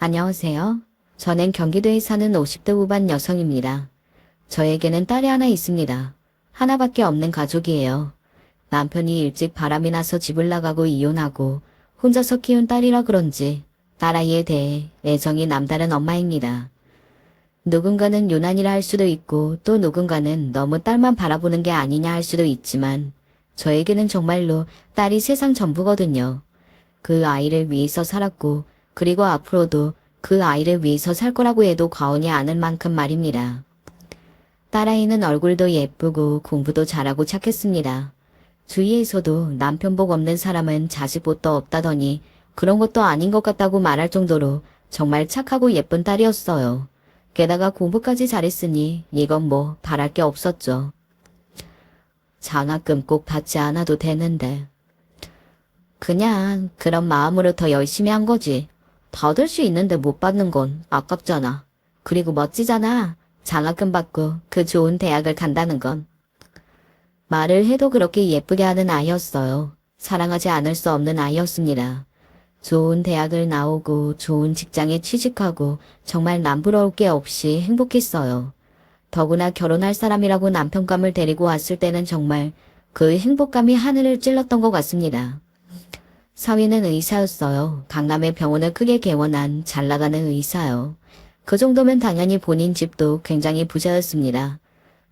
안녕하세요. 저는 경기도에 사는 50대 후반 여성입니다. 저에게는 딸이 하나 있습니다. 하나밖에 없는 가족이에요. 남편이 일찍 바람이 나서 집을 나가고 이혼하고 혼자서 키운 딸이라 그런지 딸아이에 대해 애정이 남다른 엄마입니다. 누군가는 유난이라 할 수도 있고 또 누군가는 너무 딸만 바라보는 게 아니냐 할 수도 있지만 저에게는 정말로 딸이 세상 전부거든요. 그 아이를 위해서 살았고 그리고 앞으로도 그 아이를 위해서 살 거라고 해도 과언이 아닐 만큼 말입니다. 딸아이는 얼굴도 예쁘고 공부도 잘하고 착했습니다. 주위에서도 남편 복 없는 사람은 자식 복도 없다더니 그런 것도 아닌 것 같다고 말할 정도로 정말 착하고 예쁜 딸이었어요. 게다가 공부까지 잘했으니 이건 뭐 바랄 게 없었죠. 장학금 꼭 받지 않아도 되는데. 그냥 그런 마음으로 더 열심히 한 거지. 받을 수 있는데 못 받는 건 아깝잖아. 그리고 멋지잖아. 장학금 받고 그 좋은 대학을 간다는 건. 말을 해도 그렇게 예쁘게 하는 아이였어요. 사랑하지 않을 수 없는 아이였습니다. 좋은 대학을 나오고 좋은 직장에 취직하고 정말 남부러울 게 없이 행복했어요. 더구나 결혼할 사람이라고 남편감을 데리고 왔을 때는 정말 그 행복감이 하늘을 찔렀던 것 같습니다. 사위는 의사였어요. 강남의 병원을 크게 개원한 잘 나가는 의사요. 그 정도면 당연히 본인 집도 굉장히 부자였습니다.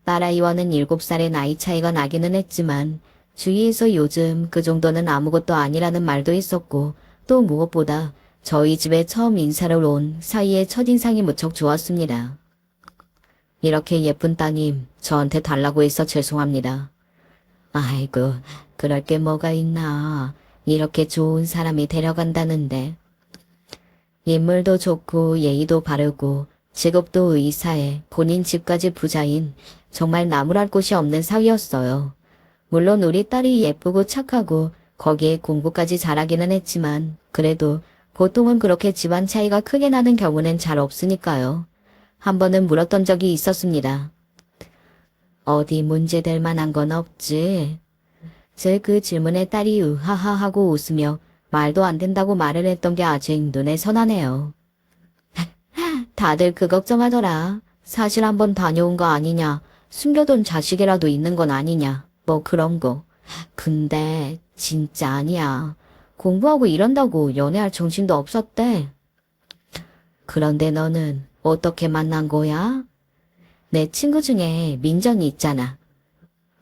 딸아이와는 7살의 나이 차이가 나기는 했지만 주위에서 요즘 그 정도는 아무것도 아니라는 말도 있었고 또 무엇보다 저희 집에 처음 인사를 온 사위의 첫인상이 무척 좋았습니다. 이렇게 예쁜 따님 저한테 달라고 해서 죄송합니다. 아이고 그럴 게 뭐가 있나. 이렇게 좋은 사람이 데려간다는데. 인물도 좋고 예의도 바르고 직업도 의사에 본인 집까지 부자인 정말 나무랄 곳이 없는 사위였어요. 물론 우리 딸이 예쁘고 착하고 거기에 공부까지 잘하기는 했지만 그래도 보통은 그렇게 집안 차이가 크게 나는 경우는 잘 없으니까요. 한 번은 물었던 적이 있었습니다. 어디 문제될 만한 건 없지? 제 그 질문에 딸이 으하하 하고 웃으며 말도 안 된다고 말을 했던 게 아직 눈에 선하네요. 다들 그 걱정하더라. 사실 한번 다녀온 거 아니냐. 숨겨둔 자식이라도 있는 건 아니냐. 뭐 그런 거. 근데 진짜 아니야. 공부하고 이런다고 연애할 정신도 없었대. 그런데 너는 어떻게 만난 거야? 내 친구 중에 민정이 있잖아.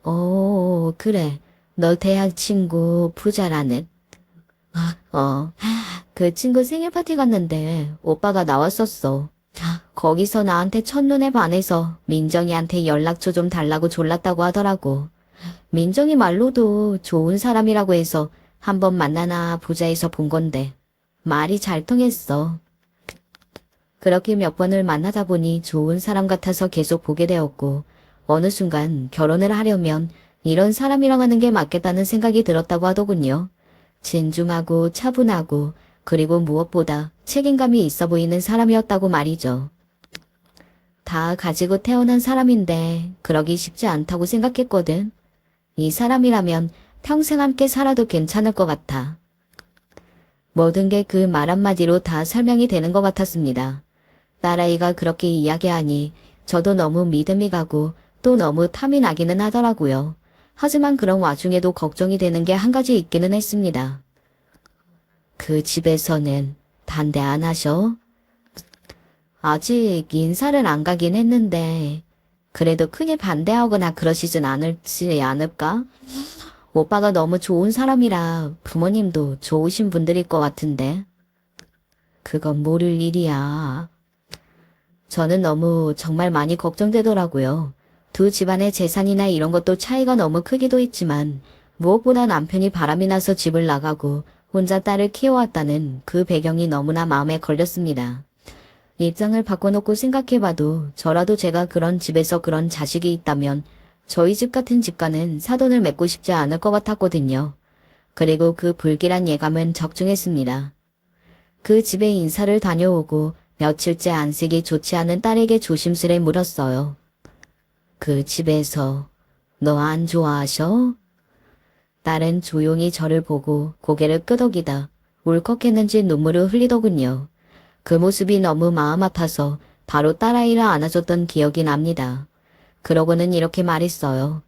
오, 그래. 너 대학 친구 부자라는. 그 친구 생일 파티 갔는데 오빠가 나왔었어. 거기서 나한테 첫눈에 반해서 민정이한테 연락처 좀 달라고 졸랐다고 하더라고. 민정이 말로도 좋은 사람이라고 해서 한번 만나나 보자해서 본 건데 말이 잘 통했어. 그렇게 몇 번을 만나다 보니 좋은 사람 같아서 계속 보게 되었고 어느 순간 결혼을 하려면 이런 사람이랑 하는 게 맞겠다는 생각이 들었다고 하더군요. 진중하고 차분하고 그리고 무엇보다 책임감이 있어 보이는 사람이었다고 말이죠. 다 가지고 태어난 사람인데 그러기 쉽지 않다고 생각했거든. 이 사람이라면 평생 함께 살아도 괜찮을 것 같아. 모든 게 그 말 한마디로 다 설명이 되는 것 같았습니다. 딸아이가 그렇게 이야기하니 저도 너무 믿음이 가고 또 너무 탐이 나기는 하더라고요. 하지만 그런 와중에도 걱정이 되는 게 한 가지 있기는 했습니다. 그 집에서는 반대 안 하셔? 아직 인사를 안 가긴 했는데 그래도 크게 반대하거나 그러시진 않을지 않을까? 오빠가 너무 좋은 사람이라 부모님도 좋으신 분들일 것 같은데. 그건 모를 일이야. 저는 너무 정말 많이 걱정되더라고요. 두 집안의 재산이나 이런 것도 차이가 너무 크기도 했지만 무엇보다 남편이 바람이 나서 집을 나가고 혼자 딸을 키워왔다는 그 배경이 너무나 마음에 걸렸습니다. 입장을 바꿔놓고 생각해봐도 저라도 제가 그런 집에서 그런 자식이 있다면 저희 집 같은 집과는 사돈을 맺고 싶지 않을 것 같았거든요. 그리고 그 불길한 예감은 적중했습니다. 그 집에 인사를 다녀오고 며칠째 안색이 좋지 않은 딸에게 조심스레 물었어요. 그 집에서 너 안 좋아하셔? 딸은 조용히 저를 보고 고개를 끄덕이다 울컥했는지 눈물을 흘리더군요. 그 모습이 너무 마음 아파서 바로 딸아이를 안아줬던 기억이 납니다. 그러고는 이렇게 말했어요.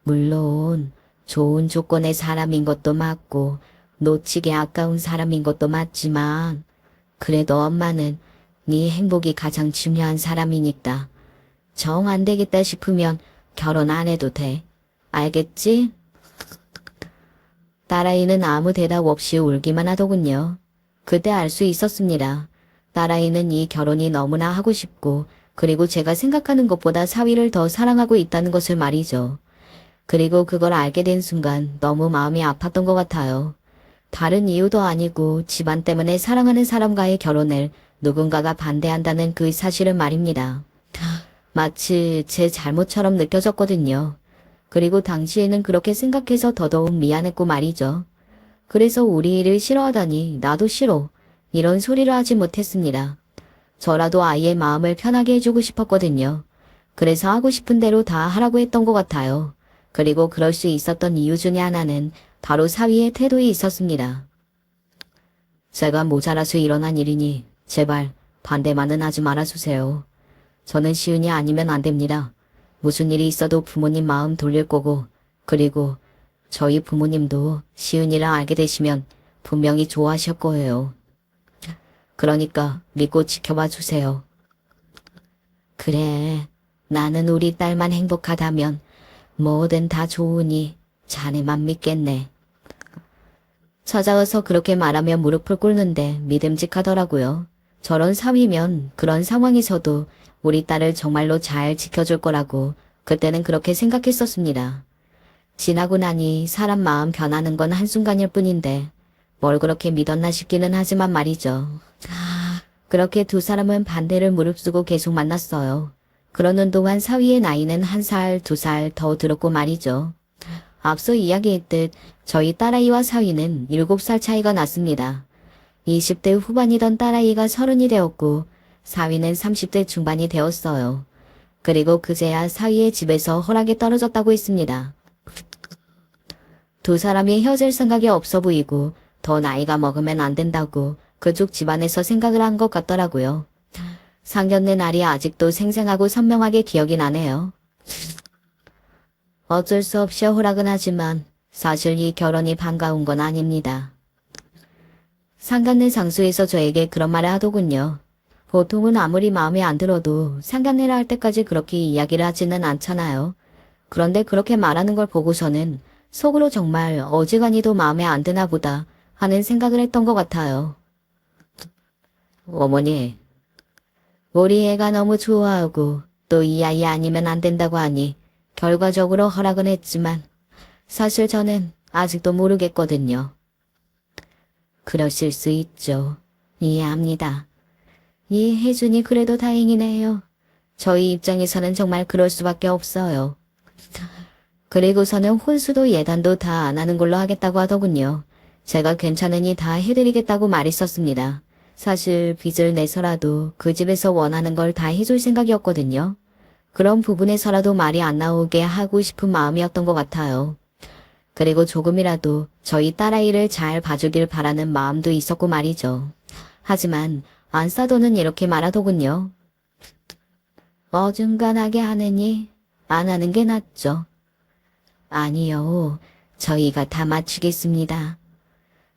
물론 좋은 조건의 사람인 것도 맞고 놓치기 아까운 사람인 것도 맞지만 그래도 엄마는 네 행복이 가장 중요한 사람이니까 정 안 되겠다 싶으면 결혼 안 해도 돼. 알겠지? 딸아이는 아무 대답 없이 울기만 하더군요. 그때 알 수 있었습니다. 딸아이는 이 결혼이 너무나 하고 싶고 그리고 제가 생각하는 것보다 사위를 더 사랑하고 있다는 것을 말이죠. 그리고 그걸 알게 된 순간 너무 마음이 아팠던 것 같아요. 다른 이유도 아니고 집안 때문에 사랑하는 사람과의 결혼을 누군가가 반대한다는 그 사실은 말입니다. 마치 제 잘못처럼 느껴졌거든요. 그리고 당시에는 그렇게 생각해서 더더욱 미안했고 말이죠. 그래서 우리 일을 싫어하다니 나도 싫어. 이런 소리를 하지 못했습니다. 저라도 아이의 마음을 편하게 해주고 싶었거든요. 그래서 하고 싶은 대로 다 하라고 했던 것 같아요. 그리고 그럴 수 있었던 이유 중에 하나는 바로 사위의 태도에 있었습니다. 제가 모자라서 일어난 일이니 제발 반대만은 하지 말아주세요. 저는 시은이 아니면 안 됩니다. 무슨 일이 있어도 부모님 마음 돌릴 거고 그리고 저희 부모님도 시은이를 알게 되시면 분명히 좋아하실 거예요. 그러니까 믿고 지켜봐 주세요. 그래, 나는 우리 딸만 행복하다면 뭐든 다 좋으니 자네만 믿겠네. 찾아와서 그렇게 말하며 무릎을 꿇는데 믿음직하더라고요. 저런 사위면 그런 상황에서도 우리 딸을 정말로 잘 지켜줄 거라고 그때는 그렇게 생각했었습니다. 지나고 나니 사람 마음 변하는 건 한순간일 뿐인데 뭘 그렇게 믿었나 싶기는 하지만 말이죠. 그렇게 두 사람은 반대를 무릅쓰고 계속 만났어요. 그러는 동안 사위의 나이는 1살, 2살 더 들었고 말이죠. 앞서 이야기했듯 저희 딸아이와 사위는 7살 차이가 났습니다. 20대 후반이던 딸아이가 30이 되었고 사위는 30대 중반이 되었어요. 그리고 그제야 사위의 집에서 허락이 떨어졌다고 했습니다. 두 사람이 헤어질 생각이 없어 보이고 더 나이가 먹으면 안 된다고 그쪽 집안에서 생각을 한 것 같더라고요. 상견례 날이 아직도 생생하고 선명하게 기억이 나네요. 어쩔 수 없이 허락은 하지만 사실 이 결혼이 반가운 건 아닙니다. 상견례 장소에서 저에게 그런 말을 하더군요. 보통은 아무리 마음에 안 들어도 상견례를 할 때까지 그렇게 이야기를 하지는 않잖아요. 그런데 그렇게 말하는 걸 보고서는 속으로 정말 어지간히도 마음에 안 드나 보다 하는 생각을 했던 것 같아요. 어머니, 우리 애가 너무 좋아하고 또 이 아이 아니면 안 된다고 하니 결과적으로 허락은 했지만 사실 저는 아직도 모르겠거든요. 그러실 수 있죠. 이해합니다. 이해해주니 그래도 다행이네요. 저희 입장에서는 정말 그럴 수밖에 없어요. 그리고서는 혼수도 예단도 다 안 하는 걸로 하겠다고 하더군요. 제가 괜찮으니 다 해드리겠다고 말했었습니다. 사실 빚을 내서라도 그 집에서 원하는 걸 다 해줄 생각이었거든요. 그런 부분에서라도 말이 안 나오게 하고 싶은 마음이었던 것 같아요. 그리고 조금이라도 저희 딸아이를 잘 봐주길 바라는 마음도 있었고 말이죠. 하지만 안싸도는 이렇게 말하더군요. 어중간하게 하느니 안 하는 게 낫죠. 아니요. 저희가 다 맞추겠습니다.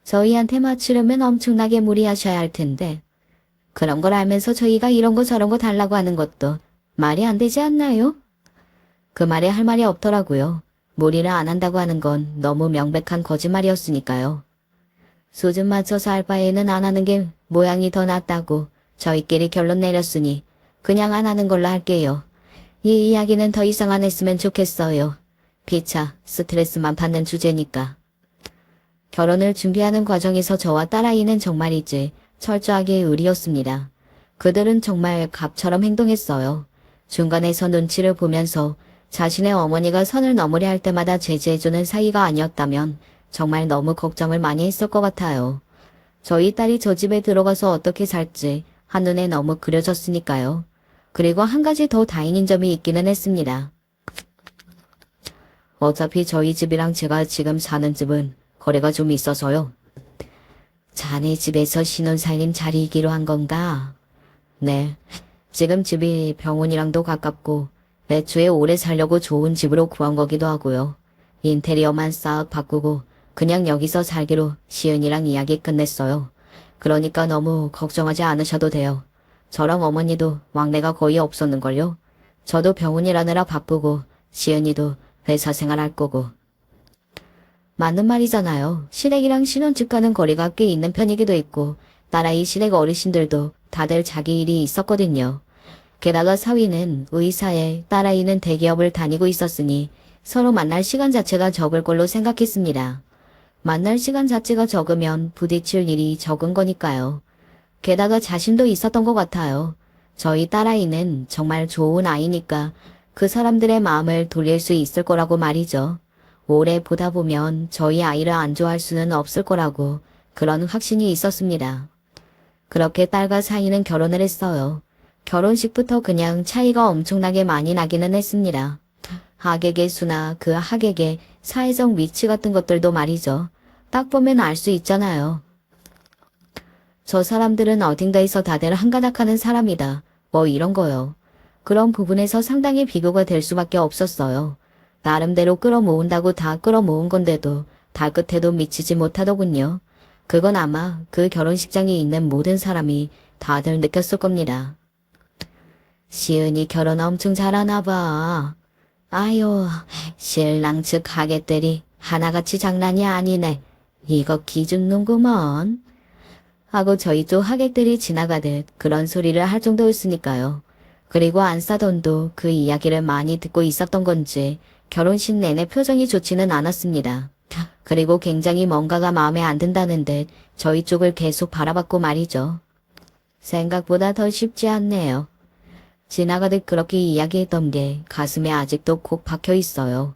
저희한테 맞추려면 엄청나게 무리하셔야 할 텐데 그런 걸 알면서 저희가 이런 거 저런 거 달라고 하는 것도 말이 안 되지 않나요? 그 말에 할 말이 없더라고요. 무리를 안 한다고 하는 건 너무 명백한 거짓말이었으니까요. 수준 맞춰서 할 바에는 안 하는 게 모양이 더 낫다고 저희끼리 결론 내렸으니 그냥 안 하는 걸로 할게요. 이 이야기는 더 이상 안 했으면 좋겠어요. 피차 스트레스만 받는 주제니까. 결혼을 준비하는 과정에서 저와 딸아이는 정말이지 철저하게 의리였습니다. 그들은 정말 갑처럼 행동했어요. 중간에서 눈치를 보면서 자신의 어머니가 선을 넘으려 할 때마다 제지해주는 사이가 아니었다면 정말 너무 걱정을 많이 했을 것 같아요. 저희 딸이 저 집에 들어가서 어떻게 살지 한눈에 너무 그려졌으니까요. 그리고 한 가지 더 다행인 점이 있기는 했습니다. 어차피 저희 집이랑 제가 지금 사는 집은 거리가 좀 있어서요. 자네 집에서 신혼살림 차리기로 한 건가? 네. 지금 집이 병원이랑도 가깝고 애초에 오래 살려고 좋은 집으로 구한 거기도 하고요. 인테리어만 싹 바꾸고 그냥 여기서 살기로 시은이랑 이야기 끝냈어요. 그러니까 너무 걱정하지 않으셔도 돼요. 저랑 어머니도 왕래가 거의 없었는걸요. 저도 병원 일하느라 바쁘고 시은이도 회사 생활할 거고. 맞는 말이잖아요. 시댁이랑 신혼집 가는 거리가 꽤 있는 편이기도 했고 딸아이 시댁 어르신들도 다들 자기 일이 있었거든요. 게다가 사위는 의사에 딸아이는 대기업을 다니고 있었으니 서로 만날 시간 자체가 적을 걸로 생각했습니다. 만날 시간 자체가 적으면 부딪힐 일이 적은 거니까요. 게다가 자신도 있었던 것 같아요. 저희 딸아이는 정말 좋은 아이니까 그 사람들의 마음을 돌릴 수 있을 거라고 말이죠. 오래 보다 보면 저희 아이를 안 좋아할 수는 없을 거라고 그런 확신이 있었습니다. 그렇게 딸과 사이는 결혼을 했어요. 결혼식부터 그냥 차이가 엄청나게 많이 나기는 했습니다. 하객의 수나 그 하객의 사회적 위치 같은 것들도 말이죠. 딱 보면 알 수 있잖아요. 저 사람들은 어딘가에서 다들 한가닥하는 사람이다. 뭐 이런 거요. 그런 부분에서 상당히 비교가 될 수밖에 없었어요. 나름대로 끌어모은다고 다 끌어모은 건데도 다 끝에도 미치지 못하더군요. 그건 아마 그 결혼식장에 있는 모든 사람이 다들 느꼈을 겁니다. 시은이 결혼 엄청 잘하나 봐. 아유, 신랑 측 하객들이 하나같이 장난이 아니네. 이거 기죽는구먼. 하고 저희 쪽 하객들이 지나가듯 그런 소리를 할 정도였으니까요. 그리고 안사돈도 그 이야기를 많이 듣고 있었던 건지 결혼식 내내 표정이 좋지는 않았습니다. 그리고 굉장히 뭔가가 마음에 안 든다는 듯 저희 쪽을 계속 바라봤고 말이죠. 생각보다 더 쉽지 않네요. 지나가듯 그렇게 이야기했던 게 가슴에 아직도 콕 박혀 있어요.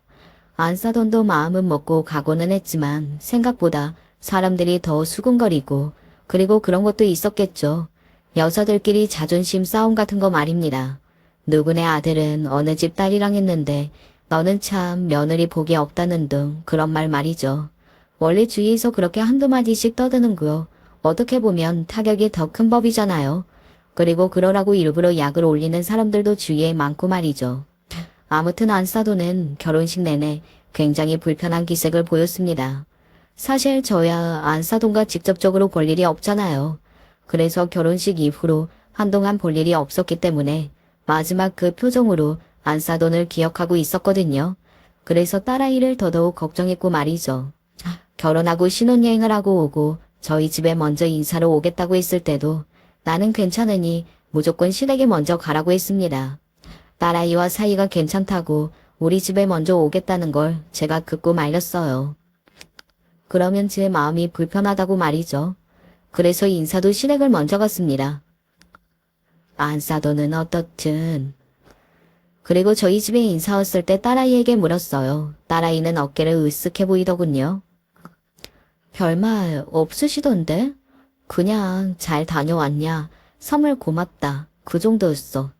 안사돈도 마음은 먹고 가고는 했지만 생각보다 사람들이 더 수군거리고 그리고 그런 것도 있었겠죠. 여자들끼리 자존심 싸움 같은 거 말입니다. 누구네 아들은 어느 집 딸이랑 했는데 너는 참 며느리 복이 없다는 등 그런 말 말이죠. 원래 주위에서 그렇게 한두 마디씩 떠드는 거 어떻게 보면 타격이 더 큰 법이잖아요. 그리고 그러라고 일부러 약을 올리는 사람들도 주위에 많고 말이죠. 아무튼 안사돈은 결혼식 내내 굉장히 불편한 기색을 보였습니다. 사실 저야 안사돈과 직접적으로 볼 일이 없잖아요. 그래서 결혼식 이후로 한동안 볼 일이 없었기 때문에 마지막 그 표정으로 안사돈을 기억하고 있었거든요. 그래서 딸아이를 더더욱 걱정했고 말이죠. 결혼하고 신혼여행을 하고 오고 저희 집에 먼저 인사로 오겠다고 했을 때도 나는 괜찮으니 무조건 시댁에 먼저 가라고 했습니다. 딸아이와 사이가 괜찮다고 우리 집에 먼저 오겠다는 걸 제가 듣고 말렸어요. 그러면 제 마음이 불편하다고 말이죠. 그래서 인사도 시댁을 먼저 갔습니다. 안사돈은 어떻든. 그리고 저희 집에 인사 왔을 때 딸아이에게 물었어요. 딸아이는 어깨를 으쓱해 보이더군요. 별말 없으시던데? 그냥 잘 다녀왔냐? 선물 고맙다. 그 정도였어.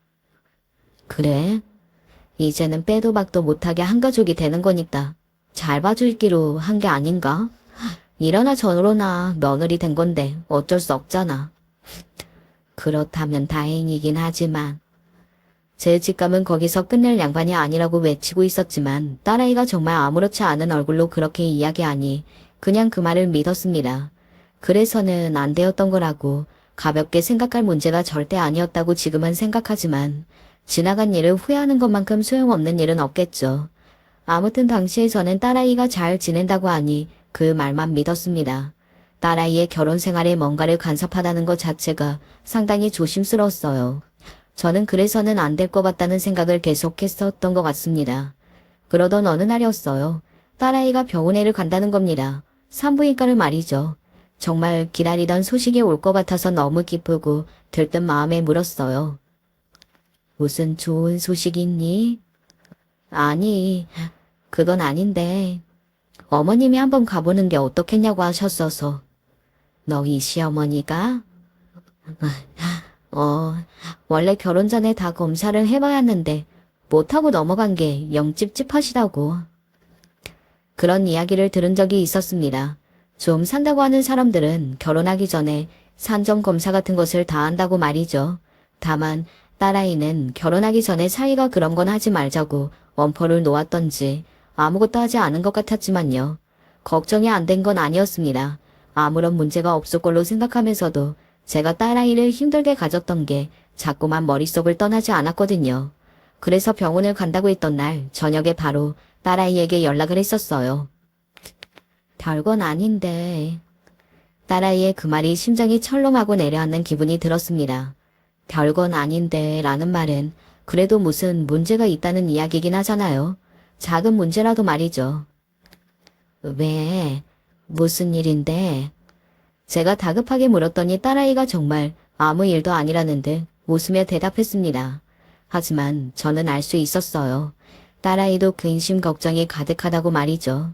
그래? 이제는 빼도 박도 못하게 한 가족이 되는 거니까 잘 봐줄기로 한 게 아닌가? 이러나 저러나 며느리 된 건데 어쩔 수 없잖아. 그렇다면 다행이긴 하지만 제 직감은 거기서 끝낼 양반이 아니라고 외치고 있었지만 딸아이가 정말 아무렇지 않은 얼굴로 그렇게 이야기하니 그냥 그 말을 믿었습니다. 그래서는 안 되었던 거라고 가볍게 생각할 문제가 절대 아니었다고 지금은 생각하지만 지나간 일을 후회하는 것만큼 소용없는 일은 없겠죠. 아무튼 당시에 저는 딸아이가 잘 지낸다고 하니 그 말만 믿었습니다. 딸아이의 결혼 생활에 뭔가를 간섭하다는 것 자체가 상당히 조심스러웠어요. 저는 그래서는 안 될 것 같다는 생각을 계속했었던 것 같습니다. 그러던 어느 날이었어요. 딸아이가 병원에를 간다는 겁니다. 산부인과를 말이죠. 정말 기다리던 소식이 올 것 같아서 너무 기쁘고 들뜬 마음에 물었어요. 무슨 좋은 소식 있니? 아니, 그건 아닌데 어머님이 한번 가보는 게 어떻겠냐고 하셨어서. 너희 시어머니가? 원래 결혼 전에 다 검사를 해봐야 하는데 못하고 넘어간 게 영 찝찝하시다고. 그런 이야기를 들은 적이 있었습니다. 좀 산다고 하는 사람들은 결혼하기 전에 산정 검사 같은 것을 다 한다고 말이죠. 다만 딸아이는 결혼하기 전에 사위가 그런 건 하지 말자고 엄포를 놓았던지 아무것도 하지 않은 것 같았지만요. 걱정이 안 된 건 아니었습니다. 아무런 문제가 없을 걸로 생각하면서도 제가 딸아이를 힘들게 가졌던 게 자꾸만 머릿속을 떠나지 않았거든요. 그래서 병원을 간다고 했던 날 저녁에 바로 딸아이에게 연락을 했었어요. 별건 아닌데. 딸아이의 그 말이 심장이 철렁하고 내려앉는 기분이 들었습니다. 별건 아닌데 라는 말은 그래도 무슨 문제가 있다는 이야기긴 하잖아요. 작은 문제라도 말이죠. 왜? 무슨 일인데? 제가 다급하게 물었더니 딸아이가 정말 아무 일도 아니라는 듯 웃으며 대답했습니다. 하지만 저는 알 수 있었어요. 딸아이도 근심 걱정이 가득하다고 말이죠.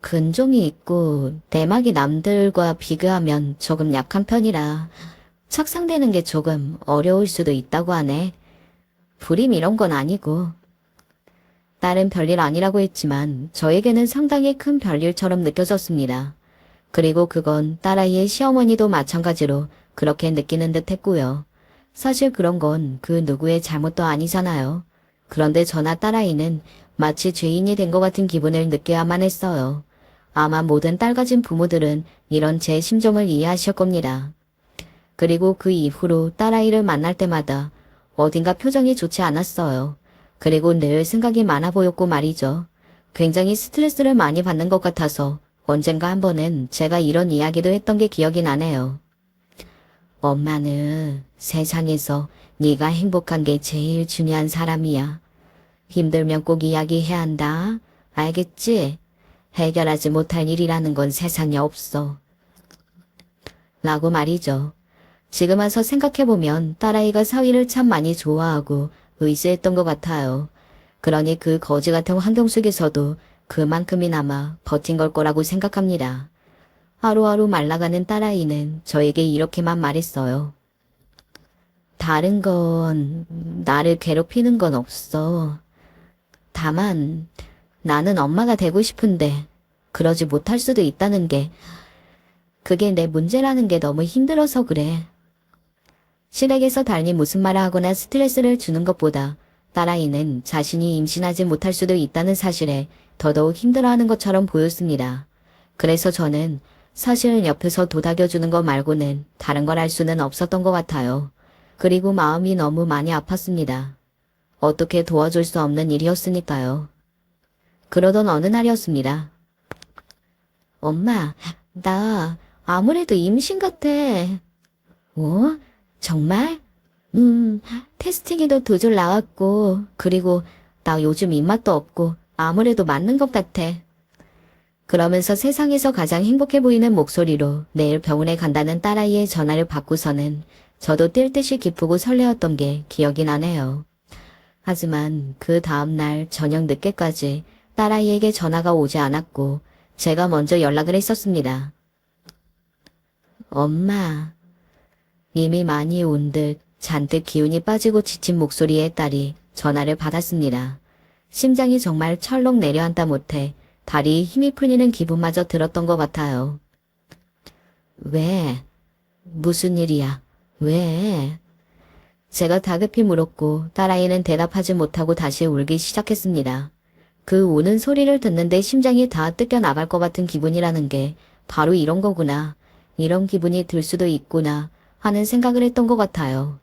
근종이 있고 내막이 남들과 비교하면 조금 약한 편이라 착상되는 게 조금 어려울 수도 있다고 하네. 불임 이런 건 아니고. 딸은 별일 아니라고 했지만 저에게는 상당히 큰 별일처럼 느껴졌습니다. 그리고 그건 딸아이의 시어머니도 마찬가지로 그렇게 느끼는 듯 했고요. 사실 그런 건 그 누구의 잘못도 아니잖아요. 그런데 저나 딸아이는 마치 죄인이 된 것 같은 기분을 느껴야만 했어요. 아마 모든 딸 가진 부모들은 이런 제 심정을 이해하실 겁니다. 그리고 그 이후로 딸아이를 만날 때마다 어딘가 표정이 좋지 않았어요. 그리고 늘 생각이 많아 보였고 말이죠. 굉장히 스트레스를 많이 받는 것 같아서 언젠가 한 번은 제가 이런 이야기도 했던 게 기억이 나네요. 엄마는 세상에서 네가 행복한 게 제일 중요한 사람이야. 힘들면 꼭 이야기해야 한다. 알겠지? 해결하지 못할 일이라는 건 세상에 없어. 라고 말이죠. 지금 와서 생각해보면 딸아이가 사위를 참 많이 좋아하고 의지했던 것 같아요. 그러니 그 거지 같은 환경 속에서도 그만큼이나마 버틴 걸 거라고 생각합니다. 하루하루 말라가는 딸아이는 저에게 이렇게만 말했어요. 다른 건 나를 괴롭히는 건 없어. 다만 나는 엄마가 되고 싶은데 그러지 못할 수도 있다는 게 그게 내 문제라는 게 너무 힘들어서 그래. 시댁에서 달리 무슨 말을 하거나 스트레스를 주는 것보다 딸아이는 자신이 임신하지 못할 수도 있다는 사실에 더더욱 힘들어하는 것처럼 보였습니다. 그래서 저는 사실 옆에서 도닥여주는 것 말고는 다른 걸 할 수는 없었던 것 같아요. 그리고 마음이 너무 많이 아팠습니다. 어떻게 도와줄 수 없는 일이었으니까요. 그러던 어느 날이었습니다. 엄마, 나 아무래도 임신 같아. 어? 정말? 테스팅에도 두 줄 나왔고, 그리고 나 요즘 입맛도 없고 아무래도 맞는 것 같아. 그러면서 세상에서 가장 행복해 보이는 목소리로 내일 병원에 간다는 딸아이의 전화를 받고서는 저도 뛸 듯이 기쁘고 설레었던 게 기억이 나네요. 하지만 그 다음날 저녁 늦게까지 딸아이에게 전화가 오지 않았고 제가 먼저 연락을 했었습니다. 엄마, 이미 많이 온 듯 잔뜩 기운이 빠지고 지친 목소리의 딸이 전화를 받았습니다. 심장이 정말 철렁 내려앉다 못해 다리에 힘이 풀리는 기분마저 들었던 것 같아요. 왜? 무슨 일이야? 왜? 제가 다급히 물었고 딸아이는 대답하지 못하고 다시 울기 시작했습니다. 그 우는 소리를 듣는데 심장이 다 뜯겨나갈 것 같은 기분이라는 게 바로 이런 거구나. 이런 기분이 들 수도 있구나 하는 생각을 했던 것 같아요.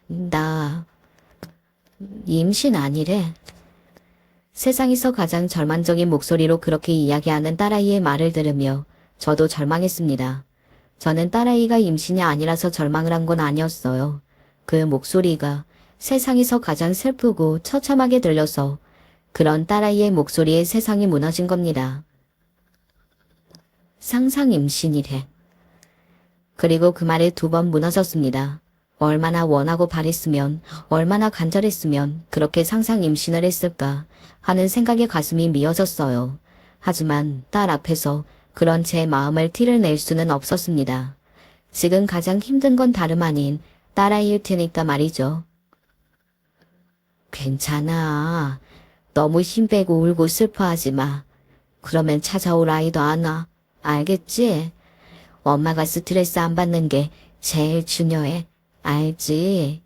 나 임신 아니래. 세상에서 가장 절망적인 목소리로 그렇게 이야기하는 딸아이의 말을 들으며 저도 절망했습니다. 저는 딸아이가 임신이 아니라서 절망을 한 건 아니었어요. 그 목소리가 세상에서 가장 슬프고 처참하게 들려서 그런 딸아이의 목소리에 세상이 무너진 겁니다. 상상 임신이래. 그리고 그 말에 두 번 무너졌습니다. 얼마나 원하고 바랬으면, 얼마나 간절했으면 그렇게 상상 임신을 했을까 하는 생각에 가슴이 미어졌어요. 하지만 딸 앞에서 그런 제 마음을 티를 낼 수는 없었습니다. 지금 가장 힘든 건 다름 아닌 딸아이일 테니까 말이죠. 괜찮아. 너무 힘 빼고 울고 슬퍼하지 마. 그러면 찾아올 아이도 안 와. 알겠지? 엄마가 스트레스 안 받는 게 제일 중요해. 알지?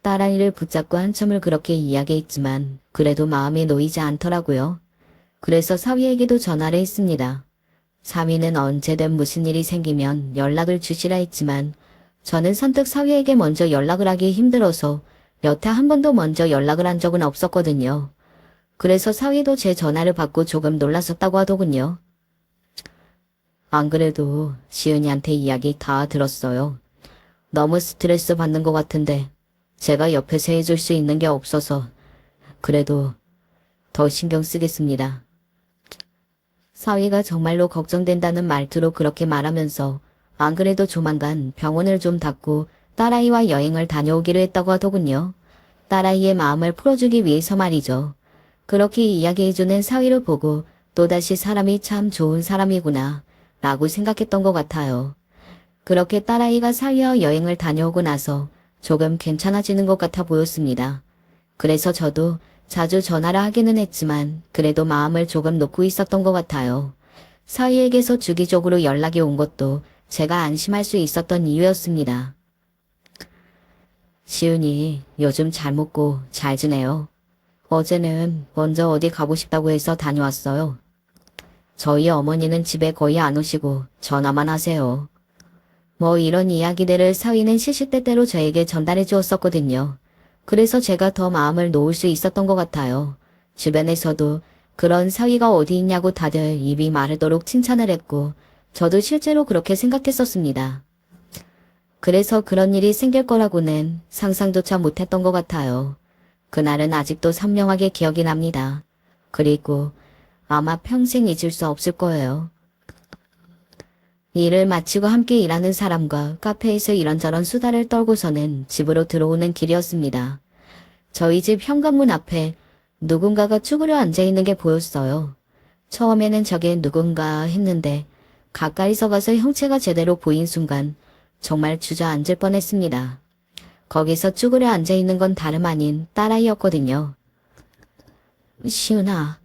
딸아이를 붙잡고 한참을 그렇게 이야기했지만 그래도 마음이 놓이지 않더라고요. 그래서 사위에게도 전화를 했습니다. 사위는 언제든 무슨 일이 생기면 연락을 주시라 했지만 저는 선뜻 사위에게 먼저 연락을 하기 힘들어서 여태 한 번도 먼저 연락을 한 적은 없었거든요. 그래서 사위도 제 전화를 받고 조금 놀랐었다고 하더군요. 안 그래도 시은이한테 이야기 다 들었어요. 너무 스트레스 받는 것 같은데 제가 옆에서 해줄 수 있는 게 없어서 그래도 더 신경 쓰겠습니다. 사위가 정말로 걱정된다는 말투로 그렇게 말하면서 안 그래도 조만간 병원을 좀 닫고 딸아이와 여행을 다녀오기로 했다고 하더군요. 딸아이의 마음을 풀어주기 위해서 말이죠. 그렇게 이야기해주는 사위를 보고 또다시 사람이 참 좋은 사람이구나 라고 생각했던 것 같아요. 그렇게 딸아이가 사위와 여행을 다녀오고 나서 조금 괜찮아지는 것 같아 보였습니다. 그래서 저도 자주 전화를 하기는 했지만 그래도 마음을 조금 놓고 있었던 것 같아요. 사위에게서 주기적으로 연락이 온 것도 제가 안심할 수 있었던 이유였습니다. 시은이 요즘 잘 먹고 잘 지내요. 어제는 먼저 어디 가고 싶다고 해서 다녀왔어요. 저희 어머니는 집에 거의 안 오시고 전화만 하세요. 뭐 이런 이야기들을 사위는 시시때때로 저에게 전달해 주었었거든요. 그래서 제가 더 마음을 놓을 수 있었던 것 같아요. 주변에서도 그런 사위가 어디 있냐고 다들 입이 마르도록 칭찬을 했고 저도 실제로 그렇게 생각했었습니다. 그래서 그런 일이 생길 거라고는 상상조차 못했던 것 같아요. 그날은 아직도 선명하게 기억이 납니다. 그리고 아마 평생 잊을 수 없을 거예요. 일을 마치고 함께 일하는 사람과 카페에서 이런저런 수다를 떨고서는 집으로 들어오는 길이었습니다. 저희 집 현관문 앞에 누군가가 쭈그려 앉아있는 게 보였어요. 처음에는 저게 누군가 했는데 가까이서 가서 형체가 제대로 보인 순간 정말 주저앉을 뻔했습니다. 거기서 쭈그려 앉아있는 건 다름 아닌 딸아이였거든요. 시은아.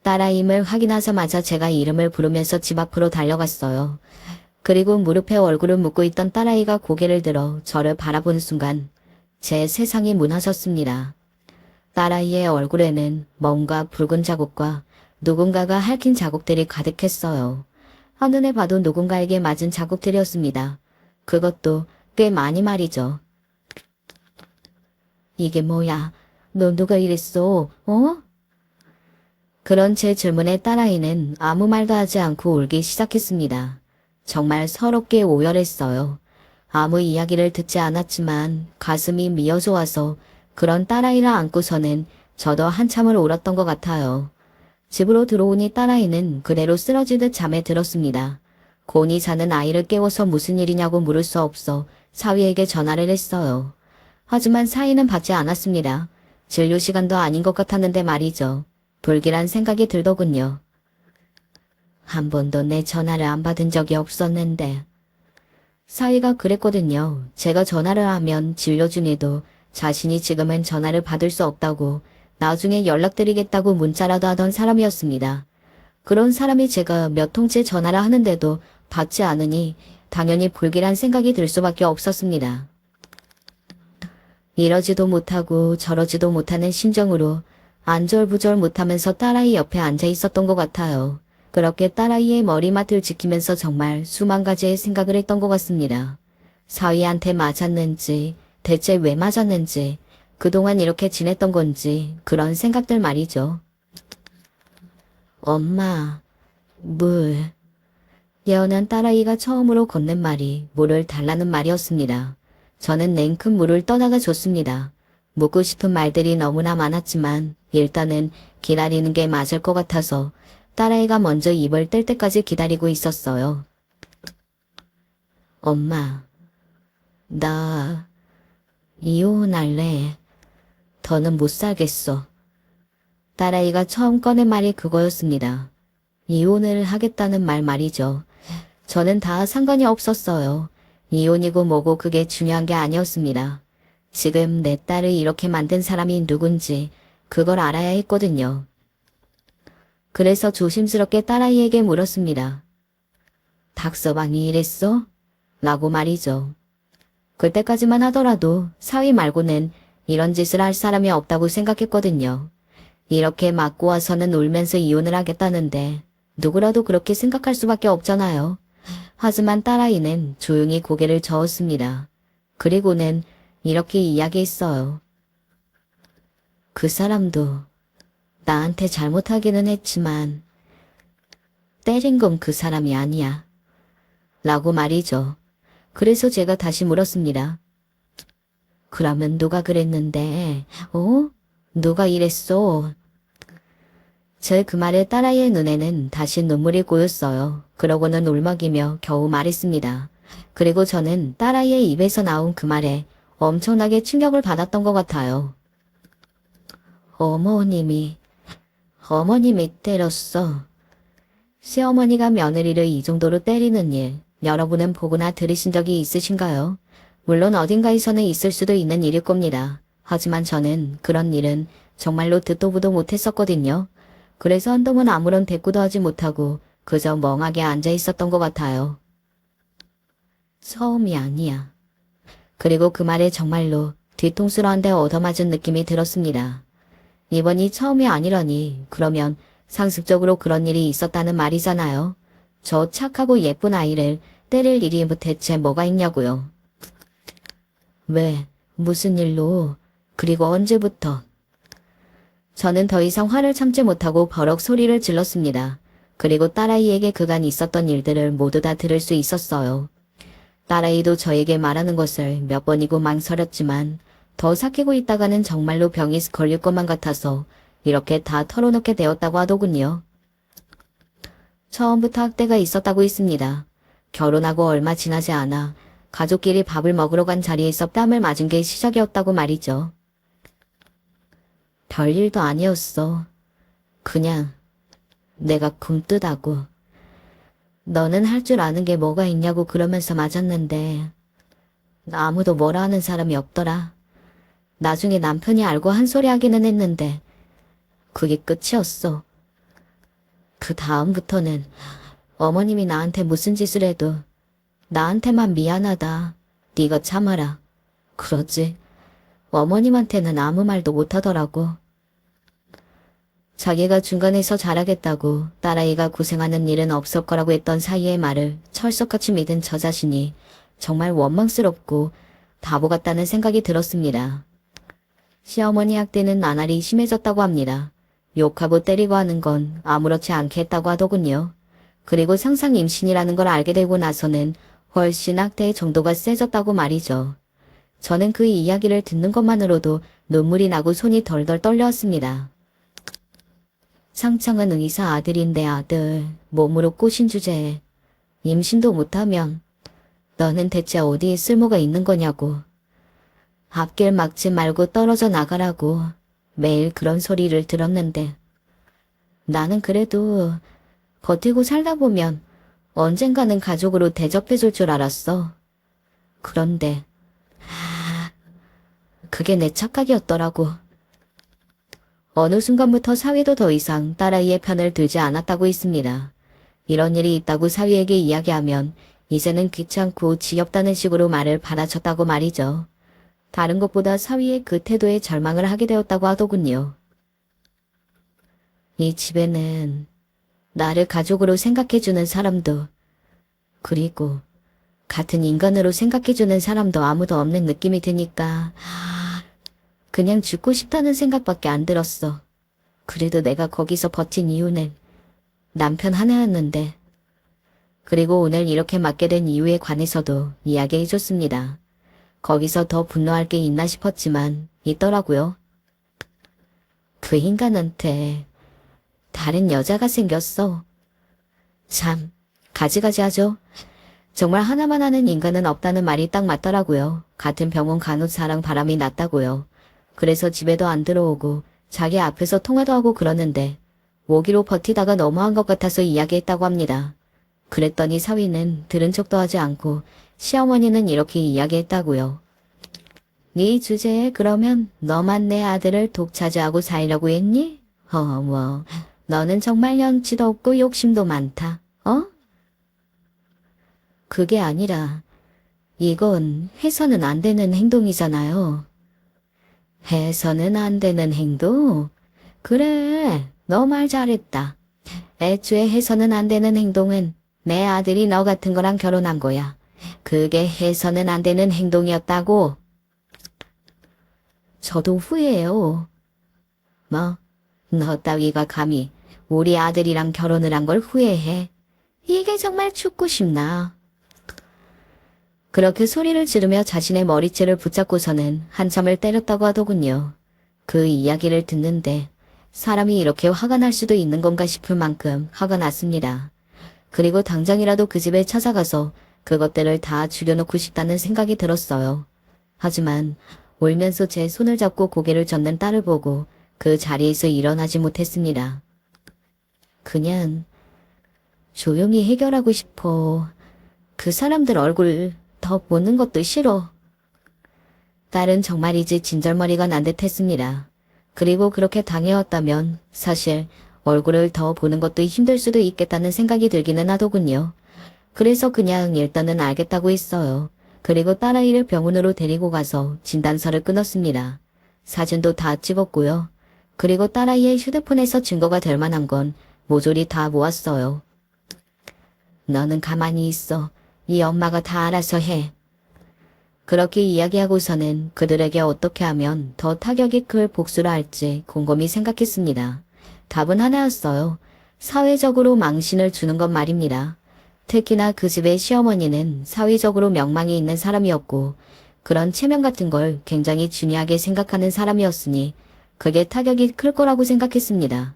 딸아이임을 확인하자마자 제가 이름을 부르면서 집 앞으로 달려갔어요. 그리고 무릎에 얼굴을 묻고 있던 딸아이가 고개를 들어 저를 바라보는 순간 제 세상이 무너졌습니다. 딸아이의 얼굴에는 뭔가 붉은 자국과 누군가가 핥힌 자국들이 가득했어요. 한눈에 봐도 누군가에게 맞은 자국들이었습니다. 그것도 꽤 많이 말이죠. 이게 뭐야? 너 누가 이랬어? 어? 그런 제 질문에 딸아이는 아무 말도 하지 않고 울기 시작했습니다. 정말 서럽게 오열했어요. 아무 이야기를 듣지 않았지만 가슴이 미어져 와서 그런 딸아이를 안고서는 저도 한참을 울었던 것 같아요. 집으로 들어오니 딸아이는 그대로 쓰러지듯 잠에 들었습니다. 곤히 자는 아이를 깨워서 무슨 일이냐고 물을 수 없어 사위에게 전화를 했어요. 하지만 사위는 받지 않았습니다. 진료 시간도 아닌 것 같았는데 말이죠. 불길한 생각이 들더군요. 한 번도 내 전화를 안 받은 적이 없었는데. 사위가 그랬거든요. 제가 전화를 하면 진료 중에도 자신이 지금은 전화를 받을 수 없다고 나중에 연락드리겠다고 문자라도 하던 사람이었습니다. 그런 사람이 제가 몇 통째 전화를 하는데도 받지 않으니 당연히 불길한 생각이 들 수밖에 없었습니다. 이러지도 못하고 저러지도 못하는 심정으로 안절부절 못하면서 딸아이 옆에 앉아 있었던 것 같아요. 그렇게 딸아이의 머리맡을 지키면서 정말 수만 가지의 생각을 했던 것 같습니다. 사위한테 맞았는지, 대체 왜 맞았는지, 그동안 이렇게 지냈던 건지 그런 생각들 말이죠. 엄마, 물. 예언한 딸아이가 처음으로 건넨 말이 물을 달라는 말이었습니다. 저는 냉큼 물을 떠다가 줬습니다. 묻고 싶은 말들이 너무나 많았지만 일단은 기다리는 게 맞을 것 같아서 딸아이가 먼저 입을 뗄 때까지 기다리고 있었어요. 엄마, 나 이혼할래. 더는 못 살겠어. 딸아이가 처음 꺼낸 말이 그거였습니다. 이혼을 하겠다는 말 말이죠. 저는 다 상관이 없었어요. 이혼이고 뭐고 그게 중요한 게 아니었습니다. 지금 내 딸을 이렇게 만든 사람이 누군지 그걸 알아야 했거든요. 그래서 조심스럽게 딸아이에게 물었습니다. 닥서방이 이랬어? 라고 말이죠. 그때까지만 하더라도 사위 말고는 이런 짓을 할 사람이 없다고 생각했거든요. 이렇게 맞고 와서는 울면서 이혼을 하겠다는데 누구라도 그렇게 생각할 수밖에 없잖아요. 하지만 딸아이는 조용히 고개를 저었습니다. 그리고는 이렇게 이야기했어요. 그 사람도 나한테 잘못하기는 했지만 때린 건 그 사람이 아니야. 라고 말이죠. 그래서 제가 다시 물었습니다. 그러면 누가 그랬는데, 누가 이랬어? 제 그 말에 딸아이의 눈에는 다시 눈물이 고였어요. 그러고는 울먹이며 겨우 말했습니다. 그리고 저는 딸아이의 입에서 나온 그 말에 엄청나게 충격을 받았던 것 같아요. 어머님이 때렸어. 시어머니가 며느리를 이 정도로 때리는 일, 여러분은 보거나 들으신 적이 있으신가요? 물론 어딘가에서는 있을 수도 있는 일일 겁니다. 하지만 저는 그런 일은 정말로 듣도 보도 못했었거든요. 그래서 한동안 아무런 대꾸도 하지 못하고 그저 멍하게 앉아 있었던 것 같아요. 처음이 아니야. 그리고 그 말에 정말로 뒤통수로 한 대 얻어맞은 느낌이 들었습니다. 이번이 처음이 아니라니 그러면 상습적으로 그런 일이 있었다는 말이잖아요. 저 착하고 예쁜 아이를 때릴 일이 대체 뭐가 있냐고요. 왜? 무슨 일로? 그리고 언제부터? 저는 더 이상 화를 참지 못하고 버럭 소리를 질렀습니다. 그리고 딸아이에게 그간 있었던 일들을 모두 다 들을 수 있었어요. 딸아이도 저에게 말하는 것을 몇 번이고 망설였지만 더 삭히고 있다가는 정말로 병이 걸릴 것만 같아서 이렇게 다 털어놓게 되었다고 하더군요. 처음부터 학대가 있었다고 했습니다. 결혼하고 얼마 지나지 않아 가족끼리 밥을 먹으러 간 자리에서 뺨을 맞은 게 시작이었다고 말이죠. 별일도 아니었어. 그냥 내가 굼뜨다고. 너는 할 줄 아는 게 뭐가 있냐고 그러면서 맞았는데 아무도 뭐라 하는 사람이 없더라. 나중에 남편이 알고 한 소리 하기는 했는데 그게 끝이었어. 그 다음부터는 어머님이 나한테 무슨 짓을 해도 나한테만 미안하다. 네가 참아라. 그러지. 어머님한테는 아무 말도 못하더라고. 자기가 중간에서 잘하겠다고 딸아이가 고생하는 일은 없을 거라고 했던 사이의 말을 철석같이 믿은 저 자신이 정말 원망스럽고 바보 같다는 생각이 들었습니다. 시어머니 학대는 나날이 심해졌다고 합니다. 욕하고 때리고 하는 건 아무렇지 않게 했다고 하더군요. 그리고 상상 임신이라는 걸 알게 되고 나서는 훨씬 학대의 정도가 세졌다고 말이죠. 저는 그 이야기를 듣는 것만으로도 눈물이 나고 손이 덜덜 떨려왔습니다. 상창은 의사 아들인데 아들, 몸으로 꼬신 주제에 임신도 못하면 너는 대체 어디에 쓸모가 있는 거냐고. 앞길 막지 말고 떨어져 나가라고 매일 그런 소리를 들었는데 나는 그래도 버티고 살다 보면 언젠가는 가족으로 대접해줄 줄 알았어. 그런데 그게 내 착각이었더라고. 어느 순간부터 사위도 더 이상 딸아이의 편을 들지 않았다고 했습니다. 이런 일이 있다고 사위에게 이야기하면 이제는 귀찮고 지겹다는 식으로 말을 받아쳤다고 말이죠. 다른 것보다 사위의 그 태도에 절망을 하게 되었다고 하더군요. 이 집에는 나를 가족으로 생각해주는 사람도 그리고 같은 인간으로 생각해주는 사람도 아무도 없는 느낌이 드니까 그냥 죽고 싶다는 생각밖에 안 들었어. 그래도 내가 거기서 버틴 이유는 남편 하나였는데. 그리고 오늘 이렇게 맞게 된 이유에 관해서도 이야기해줬습니다. 거기서 더 분노할 게 있나 싶었지만 있더라고요. 그 인간한테 다른 여자가 생겼어. 참 가지가지하죠. 정말 하나만 하는 인간은 없다는 말이 딱 맞더라고요. 같은 병원 간호사랑 바람이 났다고요. 그래서 집에도 안 들어오고 자기 앞에서 통화도 하고 그러는데 오기로 버티다가 너무한 것 같아서 이야기했다고 합니다. 그랬더니 사위는 들은 척도 하지 않고 시어머니는 이렇게 이야기했다고요. 네 주제에 그러면 너만 내 아들을 독차지하고 살려고 했니? 어머, 너는 정말 염치도 없고 욕심도 많다. 어? 그게 아니라 이건 해서는 안 되는 행동이잖아요. 해서는 안 되는 행동? 그래, 너 말 잘했다. 애초에 해서는 안 되는 행동은 내 아들이 너 같은 거랑 결혼한 거야. 그게 해서는 안 되는 행동이었다고. 저도 후회해요. 뭐, 너 따위가 감히 우리 아들이랑 결혼을 한 걸 후회해. 이게 정말 죽고 싶나. 그렇게 소리를 지르며 자신의 머리채를 붙잡고서는 한참을 때렸다고 하더군요. 그 이야기를 듣는데 사람이 이렇게 화가 날 수도 있는 건가 싶을 만큼 화가 났습니다. 그리고 당장이라도 그 집에 찾아가서 그것들을 다 죽여놓고 싶다는 생각이 들었어요. 하지만 울면서 제 손을 잡고 고개를 젓는 딸을 보고 그 자리에서 일어나지 못했습니다. 그냥 조용히 해결하고 싶어. 그 사람들 얼굴 더 보는 것도 싫어. 딸은 정말이지 진절머리가 난 듯 했습니다. 그리고 그렇게 당해왔다면 사실 얼굴을 더 보는 것도 힘들 수도 있겠다는 생각이 들기는 하더군요. 그래서 그냥 일단은 알겠다고 했어요. 그리고 딸아이를 병원으로 데리고 가서 진단서를 끊었습니다. 사진도 다 찍었고요. 그리고 딸아이의 휴대폰에서 증거가 될 만한 건 모조리 다 모았어요. 너는 가만히 있어. 네 엄마가 다 알아서 해. 그렇게 이야기하고서는 그들에게 어떻게 하면 더 타격이 클 복수를 할지 곰곰이 생각했습니다. 답은 하나였어요. 사회적으로 망신을 주는 것 말입니다. 특히나 그 집의 시어머니는 사회적으로 명망이 있는 사람이었고 그런 체면 같은 걸 굉장히 중요하게 생각하는 사람이었으니 그게 타격이 클 거라고 생각했습니다.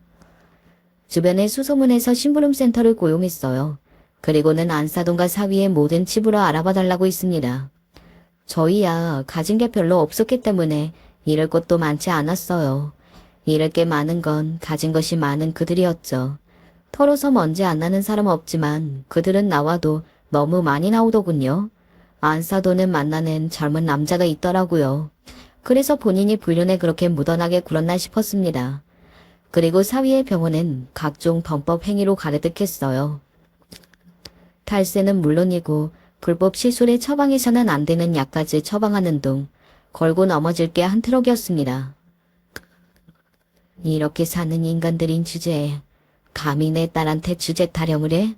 주변의 수소문에서 심부름센터를 고용했어요. 그리고는 안사동과 사위의 모든 집으로 알아봐 달라고 했습니다. 저희야 가진 게 별로 없었기 때문에 잃을 것도 많지 않았어요. 잃을 게 많은 건 가진 것이 많은 그들이었죠. 털어서 먼지 안 나는 사람 없지만 그들은 나와도 너무 많이 나오더군요. 안사돈은 만나는 젊은 남자가 있더라고요. 그래서 본인이 불륜에 그렇게 묻어나게 굴었나 싶었습니다. 그리고 사위의 병원은 각종 범법 행위로 가득했어요. 탈세는 물론이고 불법 시술에 처방해서는 안 되는 약까지 처방하는 등 걸고 넘어질 게 한 트럭이었습니다. 이렇게 사는 인간들인 주제에 감히 내 딸한테 주제 타령을 해?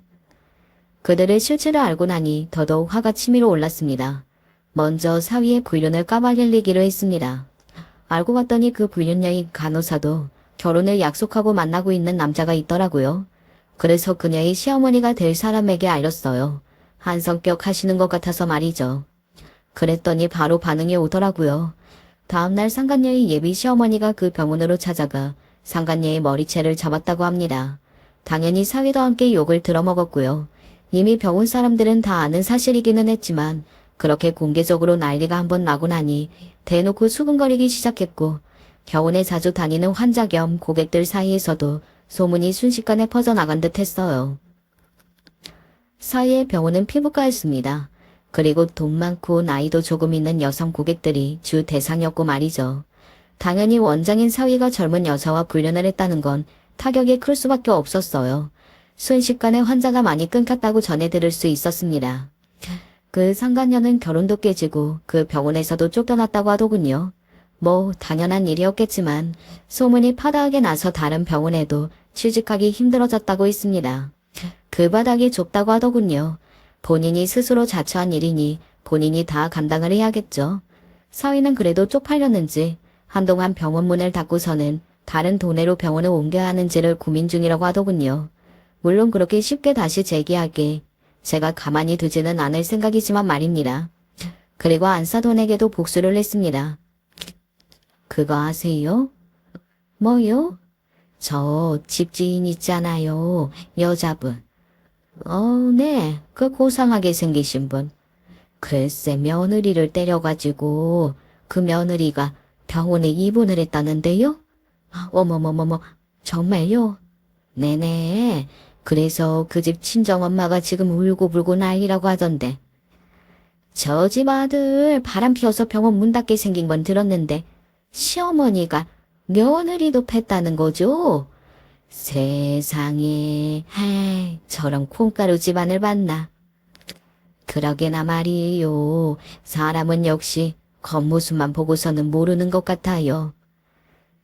그들의 실체를 알고 나니 더더욱 화가 치밀어 올랐습니다. 먼저 사위의 불륜을 까발리기로 했습니다. 알고 봤더니 그 불륜녀인 간호사도 결혼을 약속하고 만나고 있는 남자가 있더라고요. 그래서 그녀의 시어머니가 될 사람에게 알렸어요. 한성격 하시는 것 같아서 말이죠. 그랬더니 바로 반응이 오더라고요. 다음날 상간녀의 예비 시어머니가 그 병원으로 찾아가 상간녀의 머리채를 잡았다고 합니다. 당연히 사위도 함께 욕을 들어먹었고요. 이미 병원 사람들은 다 아는 사실이기는 했지만 그렇게 공개적으로 난리가 한번 나고 나니 대놓고 수근거리기 시작했고 병원에 자주 다니는 환자 겸 고객들 사이에서도 소문이 순식간에 퍼져나간 듯 했어요. 사이의 병원은 피부과였습니다. 그리고 돈 많고 나이도 조금 있는 여성 고객들이 주 대상이었고 말이죠. 당연히 원장인 사위가 젊은 여자와 불륜을 했다는 건 타격이 클 수밖에 없었어요. 순식간에 환자가 많이 끊겼다고 전해 들을 수 있었습니다. 그 상간녀는 결혼도 깨지고 그 병원에서도 쫓겨났다고 하더군요. 뭐 당연한 일이었겠지만 소문이 파다하게 나서 다른 병원에도 취직하기 힘들어졌다고 했습니다. 그 바닥이 좁다고 하더군요. 본인이 스스로 자처한 일이니 본인이 다 감당을 해야겠죠. 사위는 그래도 쪽팔렸는지 한동안 병원 문을 닫고서는 다른 도내로 병원을 옮겨야 하는지를 고민 중이라고 하더군요. 물론 그렇게 쉽게 다시 재기하게 제가 가만히 두지는 않을 생각이지만 말입니다. 그리고 안사돈에게도 복수를 했습니다. 그거 아세요? 뭐요? 저 집주인 있잖아요. 여자분. 네. 그 고상하게 생기신 분. 글쎄 며느리를 때려가지고 그 며느리가 병원에 입원을 했다는데요? 어머머머머, 정말요? 네네. 그래서 그 집 친정엄마가 지금 울고불고 난리라고 하던데. 저 집 아들 바람 피워서 병원 문 닫게 생긴 건 들었는데 시어머니가 며느리도 팼다는 거죠? 세상에, 하이, 저런 콩가루 집안을 봤나. 그러게나 말이에요. 사람은 역시 겉모습만 보고서는 모르는 것 같아요.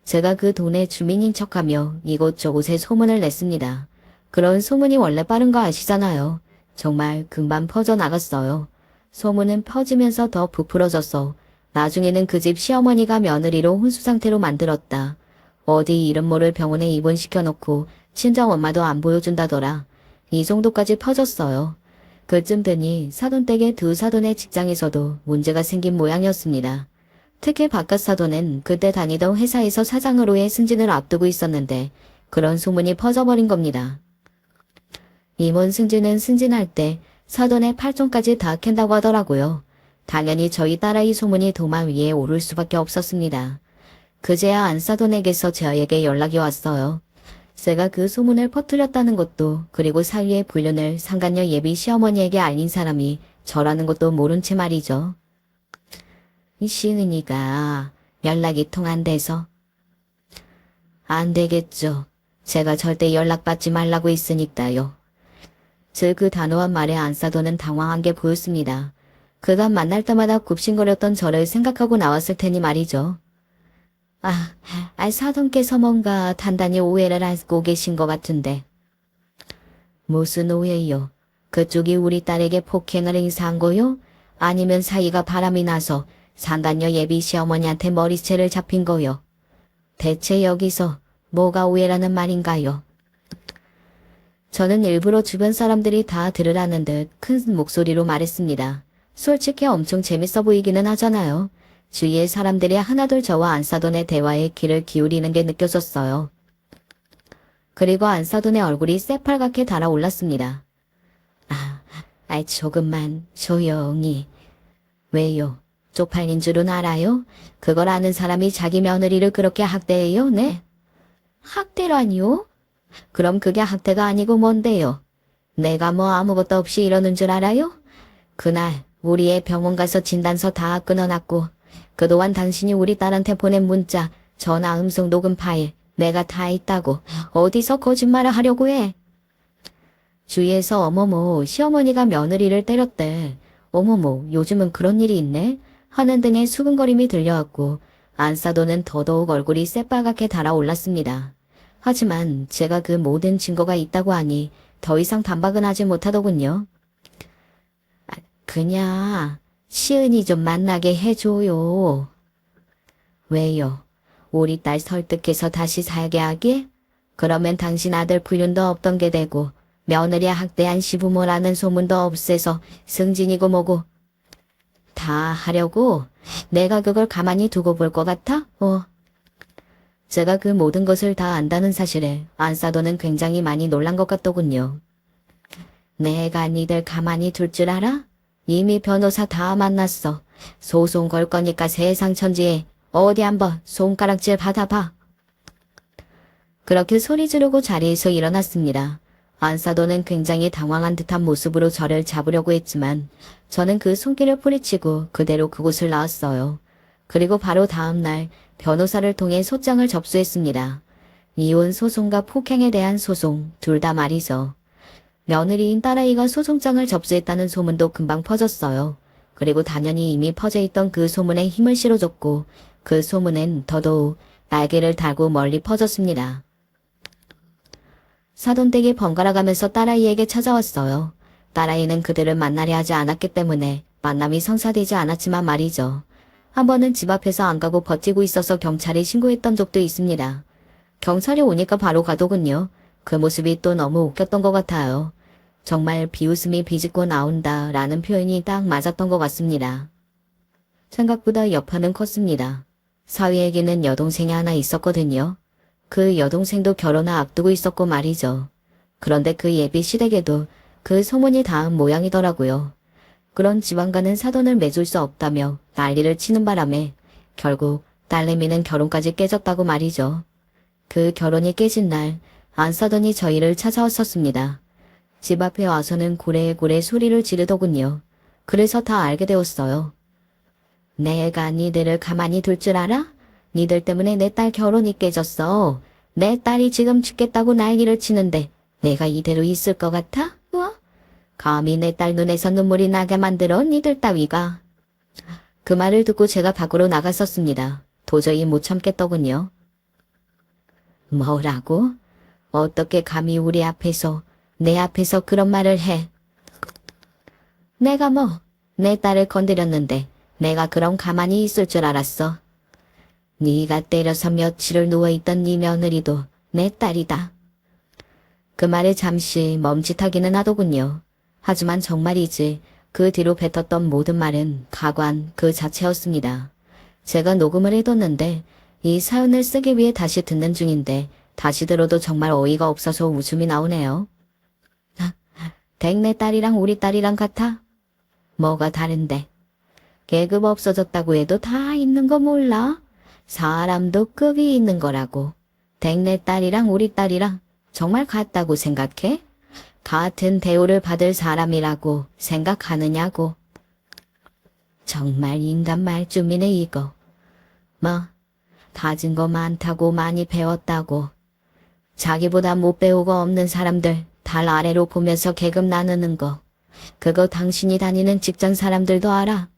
제가 그 동네 주민인 척하며 이곳저곳에 소문을 냈습니다. 그런 소문이 원래 빠른 거 아시잖아요. 정말 금방 퍼져나갔어요. 소문은 퍼지면서 더 부풀어졌어. 나중에는 그 집 시어머니가 며느리로 혼수 상태로 만들었다. 어디 이름 모를 병원에 입원시켜놓고 친정엄마도 안 보여준다더라. 이 정도까지 퍼졌어요. 그쯤 되니 사돈댁의 두 사돈의 직장에서도 문제가 생긴 모양이었습니다. 특히 바깥 사돈은 그때 다니던 회사에서 사장으로의 승진을 앞두고 있었는데 그런 소문이 퍼져버린 겁니다. 임원 승진은 승진할 때 사돈의 팔종까지 다 캔다고 하더라고요. 당연히 저희 딸아이 소문이 도마 위에 오를 수밖에 없었습니다. 그제야 안사돈에게서 저에게 연락이 왔어요. 제가 그 소문을 퍼뜨렸다는 것도 그리고 사위의 불륜을 상간녀 예비 시어머니에게 알린 사람이 저라는 것도 모른 채 말이죠. 이 시은이가 연락이 통 안 돼서. 안 되겠죠. 제가 절대 연락받지 말라고 했으니까요. 즉 그 단호한 말에 안사돈은 당황한 게 보였습니다. 그간 만날 때마다 굽신거렸던 저를 생각하고 나왔을 테니 말이죠. 사돈께서 뭔가 단단히 오해를 하고 계신 것 같은데. 무슨 오해요? 그쪽이 우리 딸에게 폭행을 행사한 거요? 아니면 사이가 바람이 나서 상간녀 예비 시어머니한테 머리채를 잡힌 거요? 대체 여기서 뭐가 오해라는 말인가요? 저는 일부러 주변 사람들이 다 들으라는 듯 큰 목소리로 말했습니다. 솔직히 엄청 재밌어 보이기는 하잖아요. 주위의 사람들이 하나둘 저와 안사돈의 대화에 귀를 기울이는 게 느껴졌어요. 그리고 안사돈의 얼굴이 새빨갛게 달아올랐습니다. 조금만 조용히. 왜요? 쪽팔린 줄은 알아요? 그걸 아는 사람이 자기 며느리를 그렇게 학대해요? 네? 학대라니요? 그럼 그게 학대가 아니고 뭔데요? 내가 뭐 아무것도 없이 이러는 줄 알아요? 그날 우리 애 병원 가서 진단서 다 끊어놨고 그동안 당신이 우리 딸한테 보낸 문자, 전화 음성 녹음 파일 내가 다 있다고. 어디서 거짓말을 하려고 해? 주위에서 어머머 시어머니가 며느리를 때렸대. 어머머 요즘은 그런 일이 있네? 하는 등의 수근거림이 들려왔고 안사돈은 더더욱 얼굴이 새빨갛게 달아올랐습니다. 하지만 제가 그 모든 증거가 있다고 하니 더 이상 반박은 하지 못하더군요. 그냥 시은이 좀 만나게 해줘요. 왜요? 우리 딸 설득해서 다시 살게 하게? 그러면 당신 아들 불륜도 없던 게 되고 며느리 학대한 시부모라는 소문도 없애서 승진이고 뭐고 다 하려고? 내가 그걸 가만히 두고 볼 것 같아? 제가 그 모든 것을 다 안다는 사실에 안사돈은 굉장히 많이 놀란 것 같더군요. 내가 니들 가만히 둘 줄 알아? 이미 변호사 다 만났어. 소송 걸 거니까 세상 천지에 어디 한번 손가락질 받아봐. 그렇게 소리 지르고 자리에서 일어났습니다. 안사돈은 굉장히 당황한 듯한 모습으로 저를 잡으려고 했지만 저는 그 손길을 뿌리치고 그대로 그곳을 나왔어요. 그리고 바로 다음 날 변호사를 통해 소장을 접수했습니다. 이혼 소송과 폭행에 대한 소송 둘 다 말이죠. 며느리인 딸아이가 소송장을 접수했다는 소문도 금방 퍼졌어요. 그리고 당연히 이미 퍼져있던 그 소문에 힘을 실어줬고 그 소문은 더더욱 날개를 달고 멀리 퍼졌습니다. 사돈댁이 번갈아가면서 딸아이에게 찾아왔어요. 딸아이는 그들을 만나려 하지 않았기 때문에 만남이 성사되지 않았지만 말이죠. 한 번은 집 앞에서 안 가고 버티고 있어서 경찰에 신고했던 적도 있습니다. 경찰이 오니까 바로 가더군요. 그 모습이 또 너무 웃겼던 것 같아요. 정말 비웃음이 비집고 나온다 라는 표현이 딱 맞았던 것 같습니다. 생각보다 여파는 컸습니다. 사위에게는 여동생이 하나 있었거든요. 그 여동생도 결혼을 앞두고 있었고 말이죠. 그런데 그 예비 시댁에도 그 소문이 닿은 모양이더라고요. 그런 지방과는 사돈을 맺을 수 없다며 난리를 치는 바람에 결국 딸내미는 결혼까지 깨졌다고 말이죠. 그 결혼이 깨진 날 안사돈이 저희를 찾아왔었습니다. 집 앞에 와서는 고래고래 소리를 지르더군요. 그래서 다 알게 되었어요. 내가 니들을 가만히 둘 줄 알아? 니들 때문에 내 딸 결혼이 깨졌어. 내 딸이 지금 죽겠다고 난리를 치는데 내가 이대로 있을 것 같아? 감히 내 딸 눈에서 눈물이 나게 만들어 니들 따위가. 그 말을 듣고 제가 밖으로 나갔었습니다. 도저히 못 참겠더군요. 뭐라고? 어떻게 감히 우리 앞에서, 내 앞에서 그런 말을 해? 내가 뭐, 내 딸을 건드렸는데 내가 그럼 가만히 있을 줄 알았어. 네가 때려서 며칠을 누워있던 네 며느리도 내 딸이다. 그 말에 잠시 멈칫하기는 하더군요. 하지만 정말이지 그 뒤로 뱉었던 모든 말은 가관 그 자체였습니다. 제가 녹음을 해뒀는데 이 사연을 쓰기 위해 다시 듣는 중인데 다시 들어도 정말 어이가 없어서 웃음이 나오네요. 댁 내 딸이랑 우리 딸이랑 같아? 뭐가 다른데? 계급 없어졌다고 해도 다 있는 거 몰라? 사람도 급이 있는 거라고. 댁 내 딸이랑 우리 딸이랑 정말 같다고 생각해? 같은 대우를 받을 사람이라고 생각하느냐고. 정말 인간 말쯤이네 이거. 뭐 가진 거 많다고 많이 배웠다고. 자기보다 못 배우고 없는 사람들 달 아래로 보면서 계급 나누는 거. 그거 당신이 다니는 직장 사람들도 알아.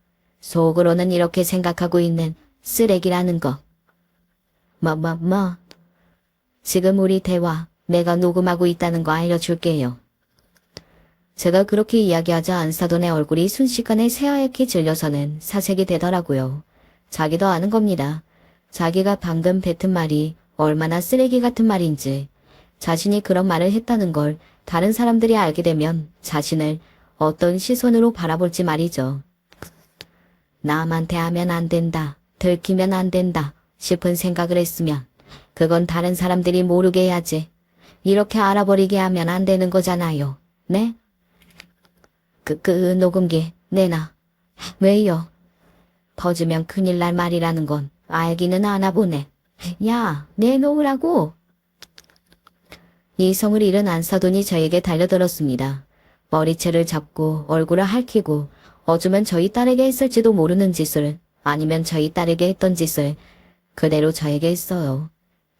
속으로는 이렇게 생각하고 있는 쓰레기라는 거. 지금 우리 대화 내가 녹음하고 있다는 거 알려줄게요. 제가 그렇게 이야기하자 안사돈의 얼굴이 순식간에 새하얗게 질려서는 사색이 되더라고요. 자기도 아는 겁니다. 자기가 방금 뱉은 말이 얼마나 쓰레기 같은 말인지, 자신이 그런 말을 했다는 걸 다른 사람들이 알게 되면 자신을 어떤 시선으로 바라볼지 말이죠. 남한테 하면 안 된다, 들키면 안 된다 싶은 생각을 했으면 그건 다른 사람들이 모르게 해야지. 이렇게 알아버리게 하면 안 되는 거잖아요. 네? 녹음기 내놔. 왜요? 퍼지면 큰일 날 말이라는 건 알기는 아나 보네. 야, 내놓으라고. 이성을 잃은 안사돈이 저에게 달려들었습니다. 머리채를 잡고 얼굴을 핥히고 어쩌면 저희 딸에게 했을지도 모르는 짓을, 아니면 저희 딸에게 했던 짓을 그대로 저에게 했어요.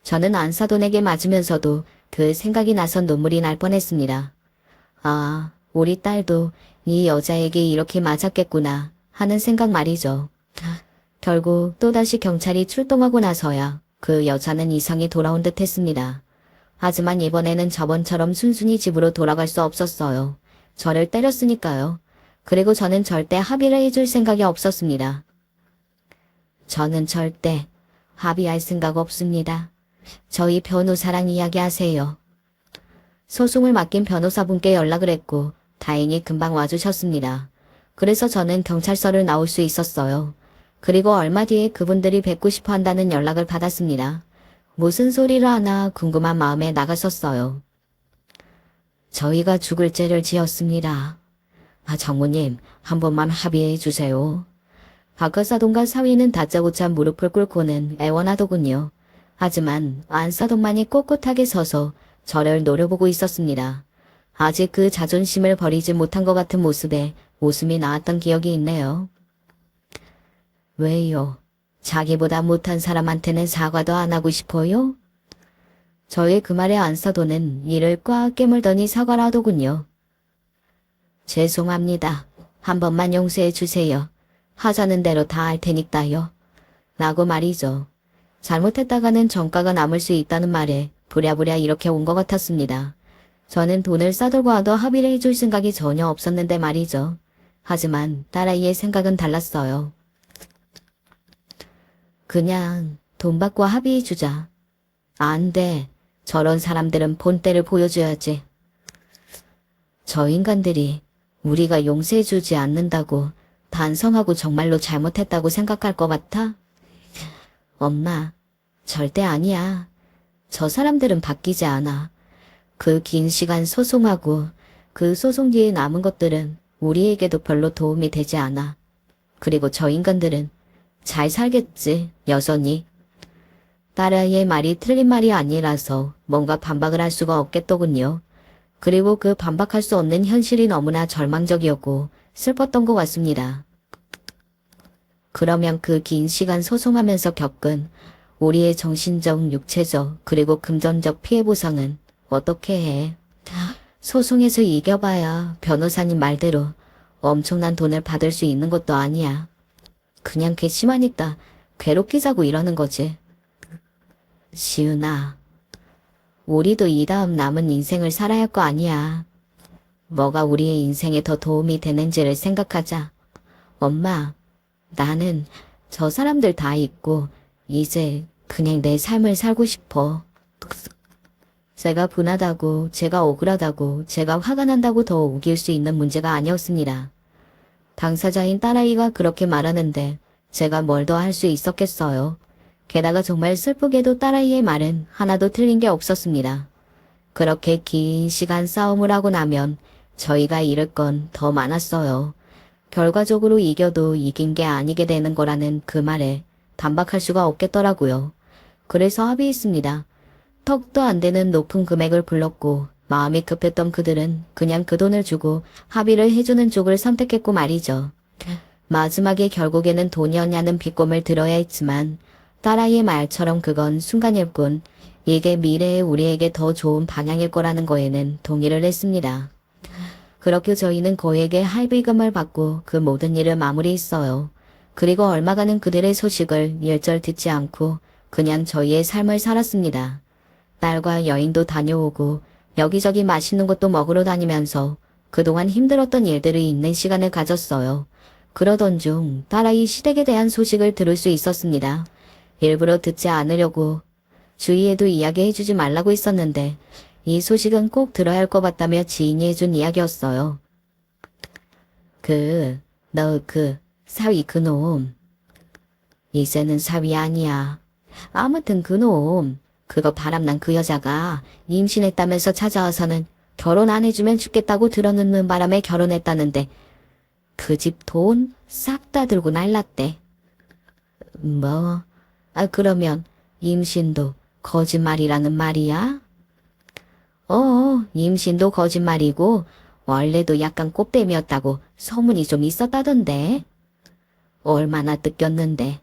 저는 안사돈에게 맞으면서도 그 생각이 나서 눈물이 날 뻔했습니다. 아, 우리 딸도 이 여자에게 이렇게 맞았겠구나 하는 생각 말이죠. 결국 또다시 경찰이 출동하고 나서야 그 여자는 이성이 돌아온 듯 했습니다. 하지만 이번에는 저번처럼 순순히 집으로 돌아갈 수 없었어요. 저를 때렸으니까요. 그리고 저는 절대 합의를 해줄 생각이 없었습니다. 저는 절대 합의할 생각 없습니다. 저희 변호사랑 이야기하세요. 소송을 맡긴 변호사분께 연락을 했고 다행히 금방 와주셨습니다. 그래서 저는 경찰서를 나올 수 있었어요. 그리고 얼마 뒤에 그분들이 뵙고 싶어 한다는 연락을 받았습니다. 무슨 소리를 하나 궁금한 마음에 나갔었어요. 저희가 죽을 죄를 지었습니다. 장모님, 한 번만 합의해 주세요. 박하사돈과 사위는 다짜고짜 무릎을 꿇고는 애원하더군요. 하지만 안사돈만이 꼿꼿하게 서서 저를 노려보고 있었습니다. 아직 그 자존심을 버리지 못한 것 같은 모습에 웃음이 나왔던 기억이 있네요. 왜요? 자기보다 못한 사람한테는 사과도 안 하고 싶어요? 저의 그 말에 안사돈은 이를 꽉 깨물더니 사과를 하더군요. 죄송합니다. 한 번만 용서해 주세요. 하자는 대로 다 할 테니까요. 라고 말이죠. 잘못했다가는 전가가 남을 수 있다는 말에 부랴부랴 이렇게 온 것 같았습니다. 저는 돈을 싸들고 와도 합의를 해줄 생각이 전혀 없었는데 말이죠. 하지만 딸아이의 생각은 달랐어요. 그냥 돈 받고 합의해주자. 안 돼. 저런 사람들은 본때를 보여줘야지. 저 인간들이 우리가 용서해주지 않는다고 반성하고 정말로 잘못했다고 생각할 것 같아? 엄마, 절대 아니야. 저 사람들은 바뀌지 않아. 그 긴 시간 소송하고 그 소송 뒤에 남은 것들은 우리에게도 별로 도움이 되지 않아. 그리고 저 인간들은 잘 살겠지, 여전히. 딸아이의 말이 틀린 말이 아니라서 뭔가 반박을 할 수가 없겠더군요. 그리고 그 반박할 수 없는 현실이 너무나 절망적이었고 슬펐던 것 같습니다. 그러면 그 긴 시간 소송하면서 겪은 우리의 정신적, 육체적, 그리고 금전적 피해 보상은 어떻게 해? 소송에서 이겨봐야 변호사님 말대로 엄청난 돈을 받을 수 있는 것도 아니야. 그냥 괘씸하니까 괴롭게 자고 이러는 거지. 시은아, 우리도 이 다음 남은 인생을 살아야 할 거 아니야. 뭐가 우리의 인생에 더 도움이 되는지를 생각하자. 엄마, 나는 저 사람들 다 잊고 이제 그냥 내 삶을 살고 싶어. 제가 분하다고, 제가 억울하다고, 제가 화가 난다고 더 우길 수 있는 문제가 아니었습니다. 당사자인 딸아이가 그렇게 말하는데 제가 뭘 더 할 수 있었겠어요. 게다가 정말 슬프게도 딸아이의 말은 하나도 틀린 게 없었습니다. 그렇게 긴 시간 싸움을 하고 나면 저희가 잃을 건 더 많았어요. 결과적으로 이겨도 이긴 게 아니게 되는 거라는 그 말에 반박할 수가 없겠더라고요. 그래서 합의했습니다. 턱도 안 되는 높은 금액을 불렀고 마음이 급했던 그들은 그냥 그 돈을 주고 합의를 해주는 쪽을 선택했고 말이죠. 마지막에 결국에는 돈이었냐는 비꼼을 들어야 했지만 딸아이의 말처럼 그건 순간일 뿐 이게 미래의 우리에게 더 좋은 방향일 거라는 거에는 동의를 했습니다. 그렇게 저희는 거액의 할비금을 받고 그 모든 일을 마무리했어요. 그리고 얼마간은 그들의 소식을 일절 듣지 않고 그냥 저희의 삶을 살았습니다. 딸과 여행도 다녀오고 여기저기 맛있는 것도 먹으러 다니면서 그동안 힘들었던 일들이 있는 시간을 가졌어요. 그러던 중 딸아이 시댁에 대한 소식을 들을 수 있었습니다. 일부러 듣지 않으려고 주위에도 이야기해주지 말라고 했었는데 이 소식은 꼭 들어야 할 것 같다며 지인이 해준 이야기였어요. 너 사위 그놈. 이제는 사위 아니야. 아무튼 그놈. 그거 바람난 그 여자가 임신했다면서 찾아와서는 결혼 안 해주면 죽겠다고 들어놓는 바람에 결혼했다는데 그 집 돈 싹 다 들고 날랐대. 그러면 임신도 거짓말이라는 말이야? 임신도 거짓말이고 원래도 약간 꽃뱀이었다고 소문이 좀 있었다던데. 얼마나 뜯겼는데.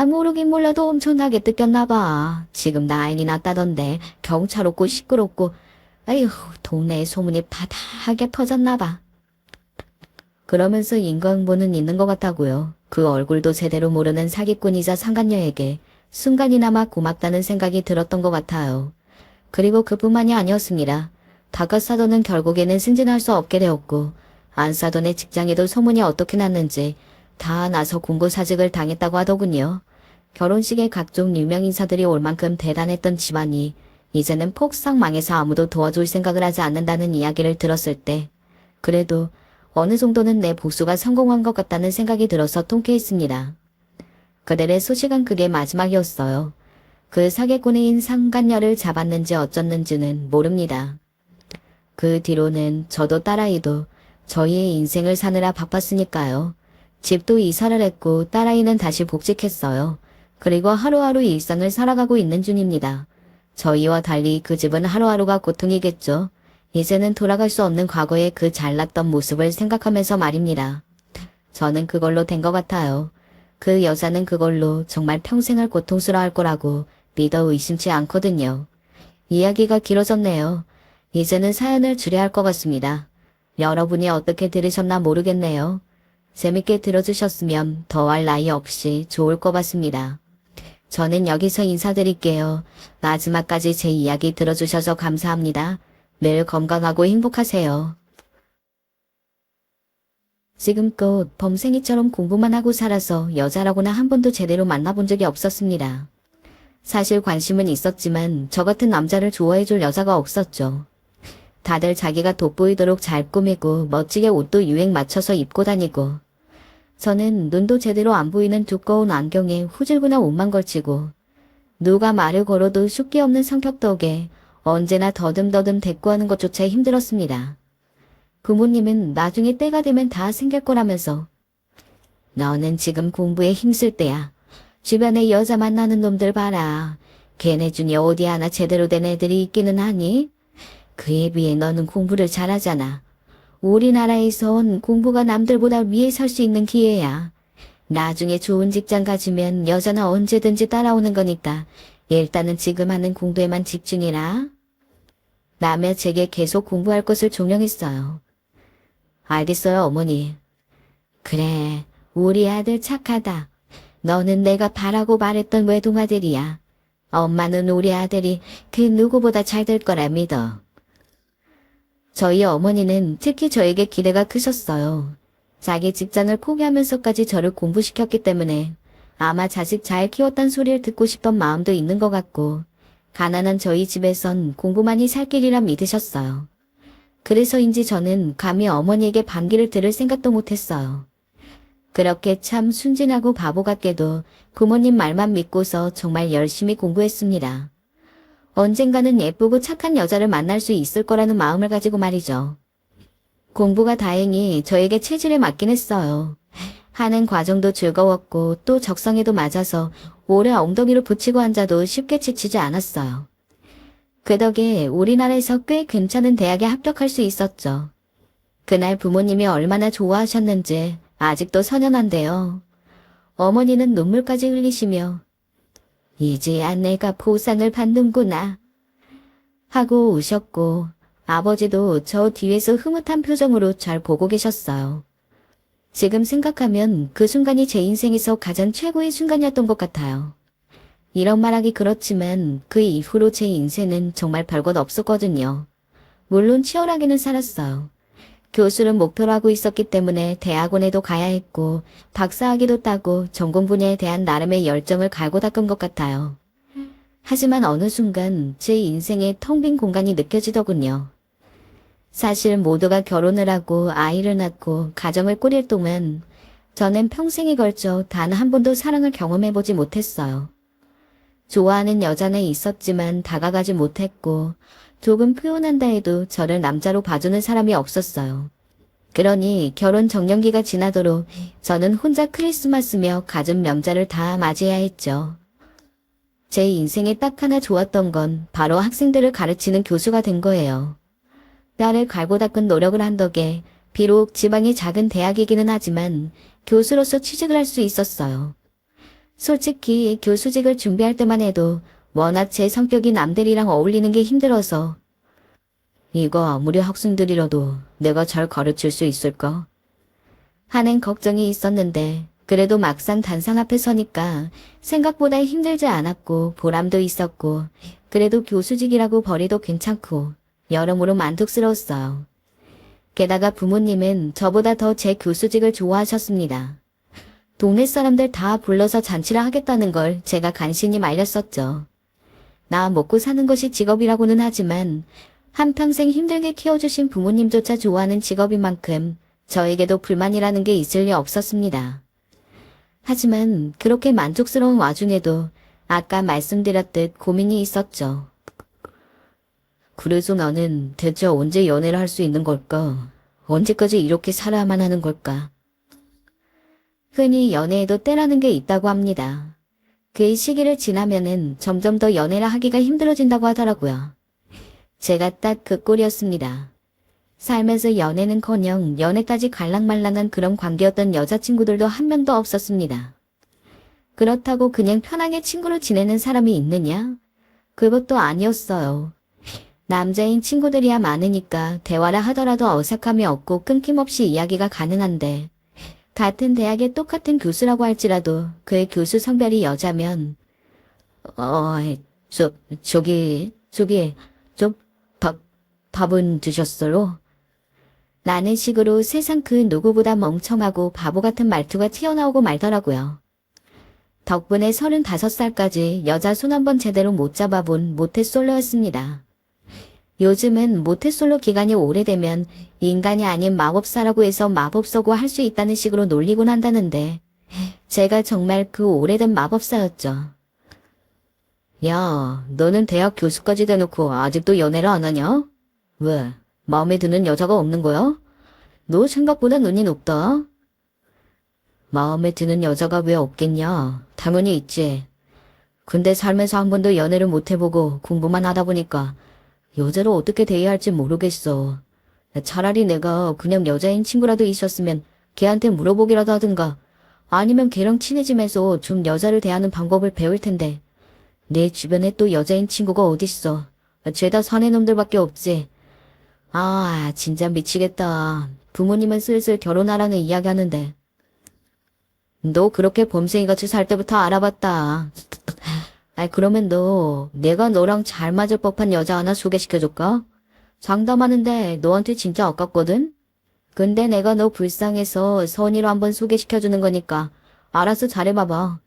모르긴 몰라도 엄청나게 뜯겼나 봐. 지금 난리 났다던데. 경찰 오고 시끄럽고. 아휴, 동네에 소문이 바닥하게 퍼졌나 봐. 그러면서 인과응보는 있는 것 같다고요. 그 얼굴도 제대로 모르는 사기꾼이자 상간녀에게 순간이나마 고맙다는 생각이 들었던 것 같아요. 그리고 그뿐만이 아니었습니다. 닭가사돈은 결국에는 승진할 수 없게 되었고 안사돈의 직장에도 소문이 어떻게 났는지 다 나서 공고사직을 당했다고 하더군요. 결혼식에 각종 유명 인사들이 올 만큼 대단했던 집안이 이제는 폭삭 망해서 아무도 도와줄 생각을 하지 않는다는 이야기를 들었을 때 그래도 어느 정도는 내 복수가 성공한 것 같다는 생각이 들어서 통쾌했습니다. 그들의 소식은 그게 마지막이었어요. 그 사기꾼인 상간녀를 잡았는지 어쩌는지는 모릅니다. 그 뒤로는 저도 딸아이도 저희의 인생을 사느라 바빴으니까요. 집도 이사를 했고 딸아이는 다시 복직했어요. 그리고 하루하루 일상을 살아가고 있는 중입니다. 저희와 달리 그 집은 하루하루가 고통이겠죠. 이제는 돌아갈 수 없는 과거의 그 잘났던 모습을 생각하면서 말입니다. 저는 그걸로 된 것 같아요. 그 여자는 그걸로 정말 평생을 고통스러워할 거라고 믿어 의심치 않거든요. 이야기가 길어졌네요. 이제는 사연을 줄여야 할 것 같습니다. 여러분이 어떻게 들으셨나 모르겠네요. 재밌게 들어주셨으면 더할 나위 없이 좋을 것 같습니다. 저는 여기서 인사드릴게요. 마지막까지 제 이야기 들어주셔서 감사합니다. 늘 건강하고 행복하세요. 지금껏 범생이처럼 공부만 하고 살아서 여자라고나 한 번도 제대로 만나본 적이 없었습니다. 사실 관심은 있었지만 저 같은 남자를 좋아해줄 여자가 없었죠. 다들 자기가 돋보이도록 잘 꾸미고 멋지게 옷도 유행 맞춰서 입고 다니고 저는 눈도 제대로 안 보이는 두꺼운 안경에 후줄근한 옷만 걸치고 누가 말을 걸어도 숫기 없는 성격 덕에 언제나 더듬더듬 대꾸하는 것조차 힘들었습니다. 부모님은 나중에 때가 되면 다 생길 거라면서 너는 지금 공부에 힘쓸 때야. 주변에 여자 만나는 놈들 봐라. 걔네 중에 어디 하나 제대로 된 애들이 있기는 하니? 그에 비해 너는 공부를 잘하잖아. 우리나라에선 공부가 남들보다 위에 설 수 있는 기회야. 나중에 좋은 직장 가지면 여자는 언제든지 따라오는 거니까 일단은 지금 하는 공부에만 집중해라. 라며 제게 계속 공부할 것을 종용했어요. 알겠어요, 어머니. 그래, 우리 아들 착하다. 너는 내가 바라고 말했던 외동아들이야. 엄마는 우리 아들이 그 누구보다 잘 될 거라 믿어. 저희 어머니는 특히 저에게 기대가 크셨어요. 자기 직장을 포기하면서까지 저를 공부시켰기 때문에 아마 자식 잘 키웠단 소리를 듣고 싶던 마음도 있는 것 같고, 가난한 저희 집에선 공부만이 살 길이라 믿으셨어요. 그래서인지 저는 감히 어머니에게 반기를 들을 생각도 못했어요. 그렇게 참 순진하고 바보 같게도 부모님 말만 믿고서 정말 열심히 공부했습니다. 언젠가는 예쁘고 착한 여자를 만날 수 있을 거라는 마음을 가지고 말이죠. 공부가 다행히 저에게 체질에 맞긴 했어요. 하는 과정도 즐거웠고 또 적성에도 맞아서 오래 엉덩이로 붙이고 앉아도 쉽게 지치지 않았어요. 그 덕에 우리나라에서 꽤 괜찮은 대학에 합격할 수 있었죠. 그날 부모님이 얼마나 좋아하셨는지 아직도 선연한데요. 어머니는 눈물까지 흘리시며 이제야 내가 보상을 받는구나 하고 우셨고, 아버지도 저 뒤에서 흐뭇한 표정으로 잘 보고 계셨어요. 지금 생각하면 그 순간이 제 인생에서 가장 최고의 순간이었던 것 같아요. 이런 말하기 그렇지만 그 이후로 제 인생은 정말 별것 없었거든요. 물론 치열하게는 살았어요. 교수를 목표로 하고 있었기 때문에 대학원에도 가야 했고 박사학위도 따고 전공 분야에 대한 나름의 열정을 갈고 닦은 것 같아요. 하지만 어느 순간 제 인생에 텅 빈 공간이 느껴지더군요. 사실 모두가 결혼을 하고 아이를 낳고 가정을 꾸릴 동안 저는 평생에 걸쳐 단 한 번도 사랑을 경험해보지 못했어요. 좋아하는 여자는 있었지만 다가가지 못했고 조금 표현한다 해도 저를 남자로 봐주는 사람이 없었어요. 그러니 결혼 정년기가 지나도록 저는 혼자 크리스마스며 가족 명절을 다 맞이해야 했죠. 제 인생에 딱 하나 좋았던 건 바로 학생들을 가르치는 교수가 된 거예요. 뼈를 갈고 닦은 노력을 한 덕에 비록 지방의 작은 대학이기는 하지만 교수로서 취직을 할 수 있었어요. 솔직히 교수직을 준비할 때만 해도 워낙 제 성격이 남들이랑 어울리는 게 힘들어서 이거 아무리 학생들이라도 내가 잘 가르칠 수 있을까? 하는 걱정이 있었는데 그래도 막상 단상 앞에 서니까 생각보다 힘들지 않았고 보람도 있었고 그래도 교수직이라고 벌이도 괜찮고 여러모로 만족스러웠어요. 게다가 부모님은 저보다 더 제 교수직을 좋아하셨습니다. 동네 사람들 다 불러서 잔치를 하겠다는 걸 제가 간신히 말렸었죠. 나 먹고 사는 것이 직업이라고는 하지만 한평생 힘들게 키워주신 부모님조차 좋아하는 직업인 만큼 저에게도 불만이라는 게 있을 리 없었습니다. 하지만 그렇게 만족스러운 와중에도 아까 말씀드렸듯 고민이 있었죠. 그래서 나는 대체 언제 연애를 할 수 있는 걸까? 언제까지 이렇게 살아야만 하는 걸까? 흔히 연애에도 때라는 게 있다고 합니다. 그 시기를 지나면은 점점 더 연애를 하기가 힘들어진다고 하더라고요. 제가 딱 그 꼴이었습니다. 살면서 연애는커녕 연애까지 갈랑말랑한 그런 관계였던 여자친구들도 한 명도 없었습니다. 그렇다고 그냥 편하게 친구로 지내는 사람이 있느냐? 그것도 아니었어요. 남자인 친구들이야 많으니까 대화를 하더라도 어색함이 없고 끊김없이 이야기가 가능한데 같은 대학의 똑같은 교수라고 할지라도 그의 교수 성별이 여자면 저기 좀 밥은 드셨어요? 라는 식으로 세상 그 누구보다 멍청하고 바보 같은 말투가 튀어나오고 말더라고요. 덕분에 35살까지 여자 손 한 번 제대로 못 잡아본 모태솔로였습니다. 요즘은 모태솔로 기간이 오래되면 인간이 아닌 마법사라고 해서 마법서고 할 수 있다는 식으로 놀리곤 한다는데 제가 정말 그 오래된 마법사였죠. 야, 너는 대학 교수까지 대놓고 아직도 연애를 안 하냐? 왜? 마음에 드는 여자가 없는 거야? 너 생각보다 눈이 높다. 마음에 드는 여자가 왜 없겠냐? 당연히 있지. 근데 살면서 한 번도 연애를 못 해보고 공부만 하다 보니까 여자를 어떻게 대해야 할지 모르겠어. 차라리 내가 그냥 여자인 친구라도 있었으면 걔한테 물어보기라도 하든가 아니면 걔랑 친해지면서 좀 여자를 대하는 방법을 배울 텐데 내 주변에 또 여자인 친구가 어딨어. 죄다 사내 놈들밖에 없지. 아, 진짜 미치겠다. 부모님은 슬슬 결혼하라는 이야기 하는데. 너 그렇게 범생이같이 살 때부터 알아봤다. 아이, 그러면 내가 너랑 잘 맞을 법한 여자 하나 소개시켜줄까? 상담하는데 너한테 진짜 아깝거든? 근데 내가 너 불쌍해서 선의로 한번 소개시켜주는 거니까 알아서 잘해봐봐.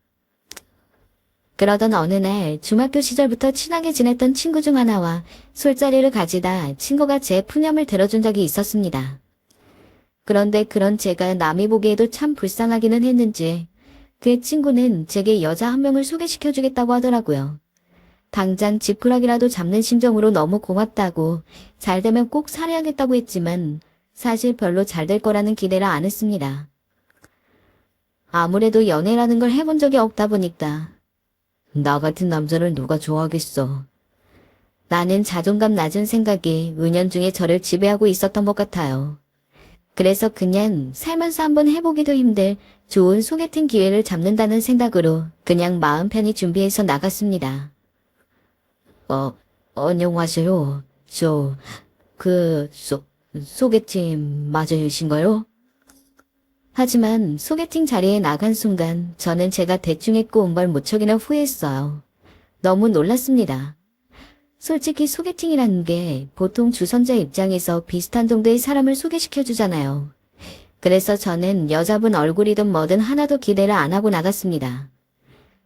그러던 어느 날 중학교 시절부터 친하게 지냈던 친구 중 하나와 술자리를 가지다 친구가 제 푸념을 들어준 적이 있었습니다. 그런데 그런 제가 남이 보기에도 참 불쌍하기는 했는지 그 친구는 제게 여자 한 명을 소개시켜주겠다고 하더라고요. 당장 지푸라기라도 잡는 심정으로 너무 고맙다고 잘 되면 꼭 살해하겠다고 했지만 사실 별로 잘 될 거라는 기대를 안 했습니다. 아무래도 연애라는 걸 해본 적이 없다 보니까 나 같은 남자를 누가 좋아하겠어. 나는 자존감 낮은 생각이 은연중에 저를 지배하고 있었던 것 같아요. 그래서 그냥 살면서 한번 해보기도 힘들 좋은 소개팅 기회를 잡는다는 생각으로 그냥 마음 편히 준비해서 나갔습니다. 안녕하세요. 소개팅 맞으신가요? 하지만 소개팅 자리에 나간 순간 저는 제가 대충 입고 온 걸 무척이나 후회했어요. 너무 놀랐습니다. 솔직히 소개팅이라는 게 보통 주선자 입장에서 비슷한 정도의 사람을 소개시켜주잖아요. 그래서 저는 여자분 얼굴이든 뭐든 하나도 기대를 안 하고 나갔습니다.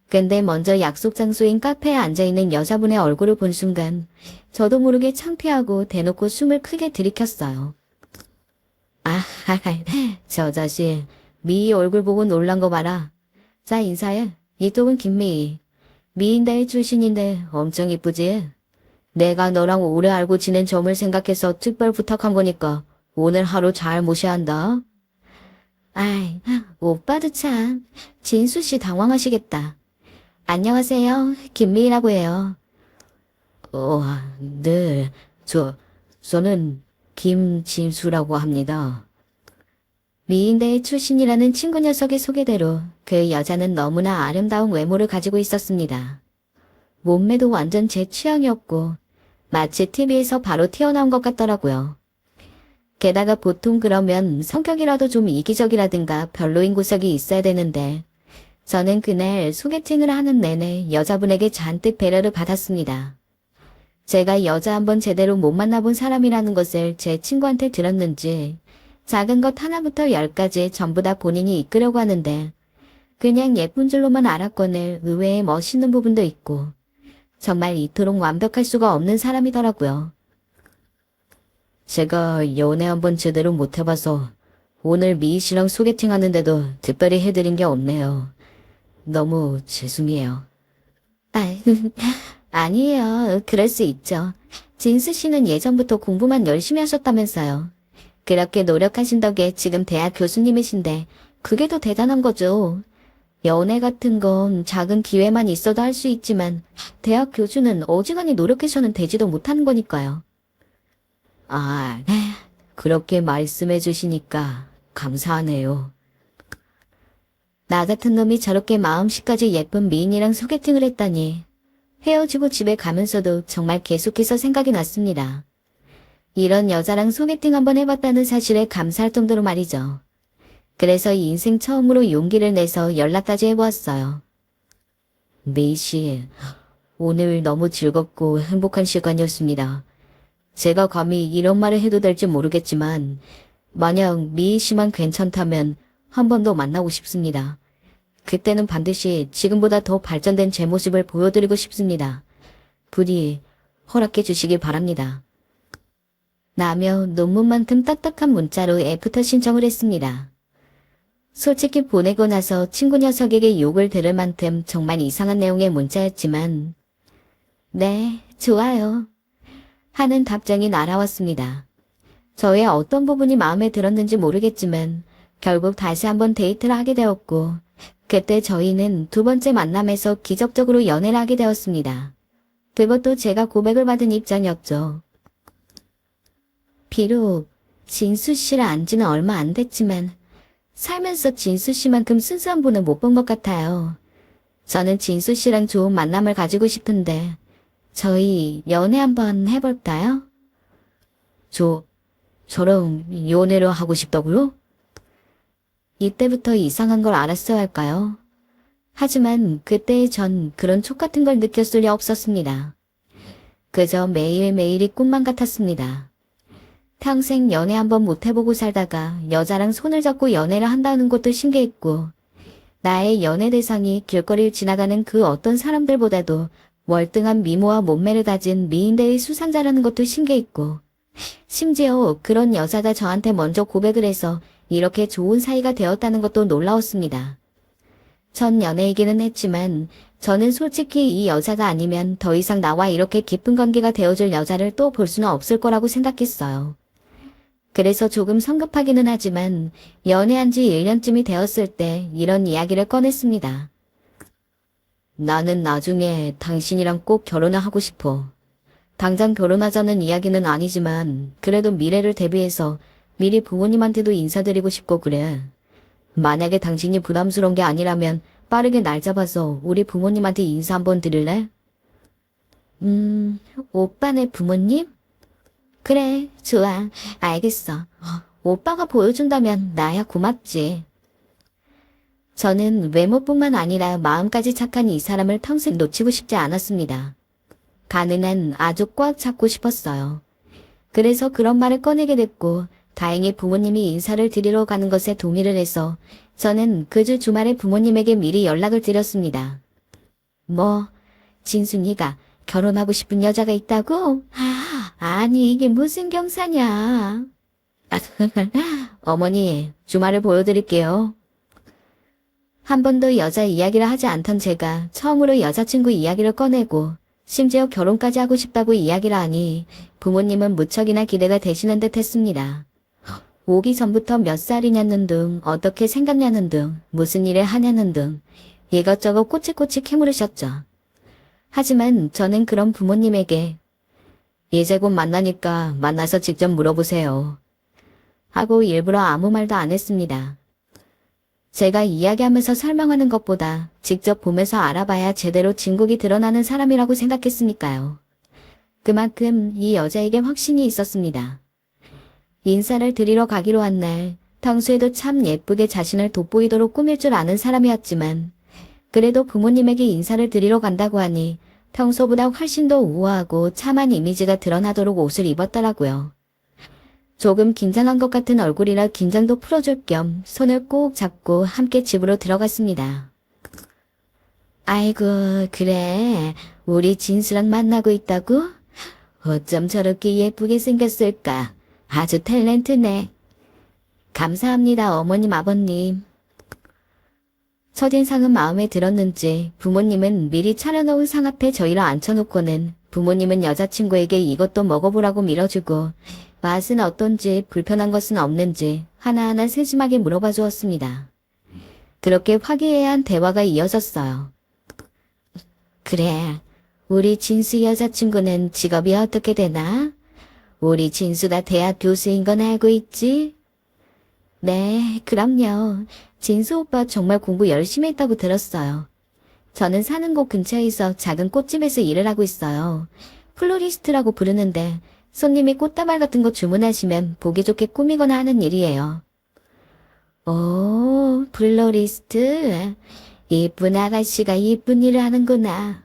근데 먼저 약속 장소인 카페에 앉아있는 여자분의 얼굴을 본 순간 저도 모르게 창피하고 대놓고 숨을 크게 들이켰어요. 저 자식, 미희 얼굴 보고 놀란 거 봐라. 자, 인사해. 이쪽은 김미희. 미인대회 출신인데 엄청 이쁘지? 내가 너랑 오래 알고 지낸 점을 생각해서 특별 부탁한 거니까 오늘 하루 잘 모셔야 한다. 아이, 오빠도 참. 진수 씨 당황하시겠다. 안녕하세요. 김미희라고 해요. 네. 저는 김진수라고 합니다. 미인대회 출신이라는 친구 녀석의 소개대로 그 여자는 너무나 아름다운 외모를 가지고 있었습니다. 몸매도 완전 제 취향이었고 마치 TV에서 바로 튀어나온 것 같더라고요. 게다가 보통 그러면 성격이라도 좀 이기적이라든가 별로인 구석이 있어야 되는데 저는 그날 소개팅을 하는 내내 여자분에게 잔뜩 배려를 받았습니다. 제가 여자 한번 제대로 못 만나본 사람이라는 것을 제 친구한테 들었는지 작은 것 하나부터 10까지 전부 다 본인이 이끄려고 하는데 그냥 예쁜 줄로만 알았거늘 의외의 멋있는 부분도 있고 정말 이토록 완벽할 수가 없는 사람이더라고요. 제가 연애 한번 제대로 못 해봐서 오늘 미희 씨랑 소개팅 하는데도 특별히 해드린 게 없네요. 너무 죄송해요. 아니에요. 그럴 수 있죠. 진수 씨는 예전부터 공부만 열심히 하셨다면서요. 그렇게 노력하신 덕에 지금 대학 교수님이신데 그게 더 대단한 거죠. 연애 같은 건 작은 기회만 있어도 할 수 있지만 대학 교수는 어지간히 노력해서는 되지도 못하는 거니까요. 그렇게 말씀해 주시니까 감사하네요. 나 같은 놈이 저렇게 마음씨까지 예쁜 미인이랑 소개팅을 했다니. 헤어지고 집에 가면서도 정말 계속해서 생각이 났습니다. 이런 여자랑 소개팅 한번 해봤다는 사실에 감사할 정도로 말이죠. 그래서 인생 처음으로 용기를 내서 연락까지 해보았어요. 미희 씨, 오늘 너무 즐겁고 행복한 시간이었습니다. 제가 감히 이런 말을 해도 될지 모르겠지만 만약 미희 씨만 괜찮다면 한 번 더 만나고 싶습니다. 그때는 반드시 지금보다 더 발전된 제 모습을 보여드리고 싶습니다. 부디 허락해 주시길 바랍니다. 라며 논문만큼 딱딱한 문자로 애프터 신청을 했습니다. 솔직히 보내고 나서 친구 녀석에게 욕을 들을 만큼 정말 이상한 내용의 문자였지만 네, 좋아요. 하는 답장이 날아왔습니다. 저의 어떤 부분이 마음에 들었는지 모르겠지만 결국 다시 한번 데이트를 하게 되었고 그때 저희는 두 번째 만남에서 기적적으로 연애를 하게 되었습니다. 그것도 제가 고백을 받은 입장이었죠. 비록 진수 씨를 안 지는 얼마 안 됐지만 살면서 진수 씨만큼 순수한 분을 못 본 것 같아요. 저는 진수 씨랑 좋은 만남을 가지고 싶은데 저희 연애 한번 해볼까요? 저랑 연애를 하고 싶다고요? 이때부터 이상한 걸 알았어야 할까요? 하지만 그때의 전 그런 촉 같은 걸 느꼈을 리 없었습니다. 그저 매일매일이 꿈만 같았습니다. 평생 연애 한번 못 해보고 살다가 여자랑 손을 잡고 연애를 한다는 것도 신기했고, 나의 연애 대상이 길거리를 지나가는 그 어떤 사람들보다도 월등한 미모와 몸매를 가진 미인대의 수상자라는 것도 신기했고, 심지어 그런 여자가 저한테 먼저 고백을 해서 이렇게 좋은 사이가 되었다는 것도 놀라웠습니다. 전 연애이기는 했지만 저는 솔직히 이 여자가 아니면 더 이상 나와 이렇게 깊은 관계가 되어줄 여자를 또 볼 수는 없을 거라고 생각했어요. 그래서 조금 성급하기는 하지만 연애한 지 1년쯤이 되었을 때 이런 이야기를 꺼냈습니다. 나는 나중에 당신이랑 꼭 결혼을 하고 싶어. 당장 결혼하자는 이야기는 아니지만 그래도 미래를 대비해서 미리 부모님한테도 인사드리고 싶고 그래. 만약에 당신이 부담스러운 게 아니라면 빠르게 날 잡아서 우리 부모님한테 인사 한번 드릴래? 오빠네 부모님? 그래, 좋아. 알겠어. 오빠가 보여준다면 나야 고맙지. 저는 외모뿐만 아니라 마음까지 착한 이 사람을 평생 놓치고 싶지 않았습니다. 가능한 아주 꽉 잡고 싶었어요. 그래서 그런 말을 꺼내게 됐고 다행히 부모님이 인사를 드리러 가는 것에 동의를 해서 저는 그 주 주말에 부모님에게 미리 연락을 드렸습니다. 진순이가 결혼하고 싶은 여자가 있다고? 아니 이게 무슨 경사냐. 어머니, 주말을 보여드릴게요. 한 번도 여자 이야기를 하지 않던 제가 처음으로 여자친구 이야기를 꺼내고 심지어 결혼까지 하고 싶다고 이야기를 하니 부모님은 무척이나 기대가 되시는 듯 했습니다. 오기 전부터 몇 살이냐는 등, 어떻게 생각냐는 등, 무슨 일을 하냐는 등 이것저것 꼬치꼬치 캐물으셨죠. 하지만 저는 그런 부모님에게 이제 곧 만나니까 만나서 직접 물어보세요. 하고 일부러 아무 말도 안 했습니다. 제가 이야기하면서 설명하는 것보다 직접 보면서 알아봐야 제대로 진국이 드러나는 사람이라고 생각했으니까요. 그만큼 이 여자에게 확신이 있었습니다. 인사를 드리러 가기로 한 날, 평소에도 참 예쁘게 자신을 돋보이도록 꾸밀 줄 아는 사람이었지만 그래도 부모님에게 인사를 드리러 간다고 하니 평소보다 훨씬 더 우아하고 참한 이미지가 드러나도록 옷을 입었더라고요. 조금 긴장한 것 같은 얼굴이라 긴장도 풀어줄 겸 손을 꼭 잡고 함께 집으로 들어갔습니다. 아이고, 그래. 우리 진수랑 만나고 있다고? 어쩜 저렇게 예쁘게 생겼을까? 아주 탤런트네. 감사합니다, 어머님, 아버님. 첫인상은 마음에 들었는지 부모님은 미리 차려놓은 상 앞에 저희를 앉혀놓고는 부모님은 여자친구에게 이것도 먹어보라고 밀어주고 맛은 어떤지 불편한 것은 없는지 하나하나 세심하게 물어봐 주었습니다. 그렇게 화기애애한 대화가 이어졌어요. 그래, 우리 진수 여자친구는 직업이 어떻게 되나? 우리 진수가 대학 교수인 건 알고 있지? 네, 그럼요. 진수 오빠 정말 공부 열심히 했다고 들었어요. 저는 사는 곳 근처에서 작은 꽃집에서 일을 하고 있어요. 플로리스트라고 부르는데 손님이 꽃다발 같은 거 주문하시면 보기 좋게 꾸미거나 하는 일이에요. 오, 플로리스트. 이쁜 아가씨가 이쁜 일을 하는구나.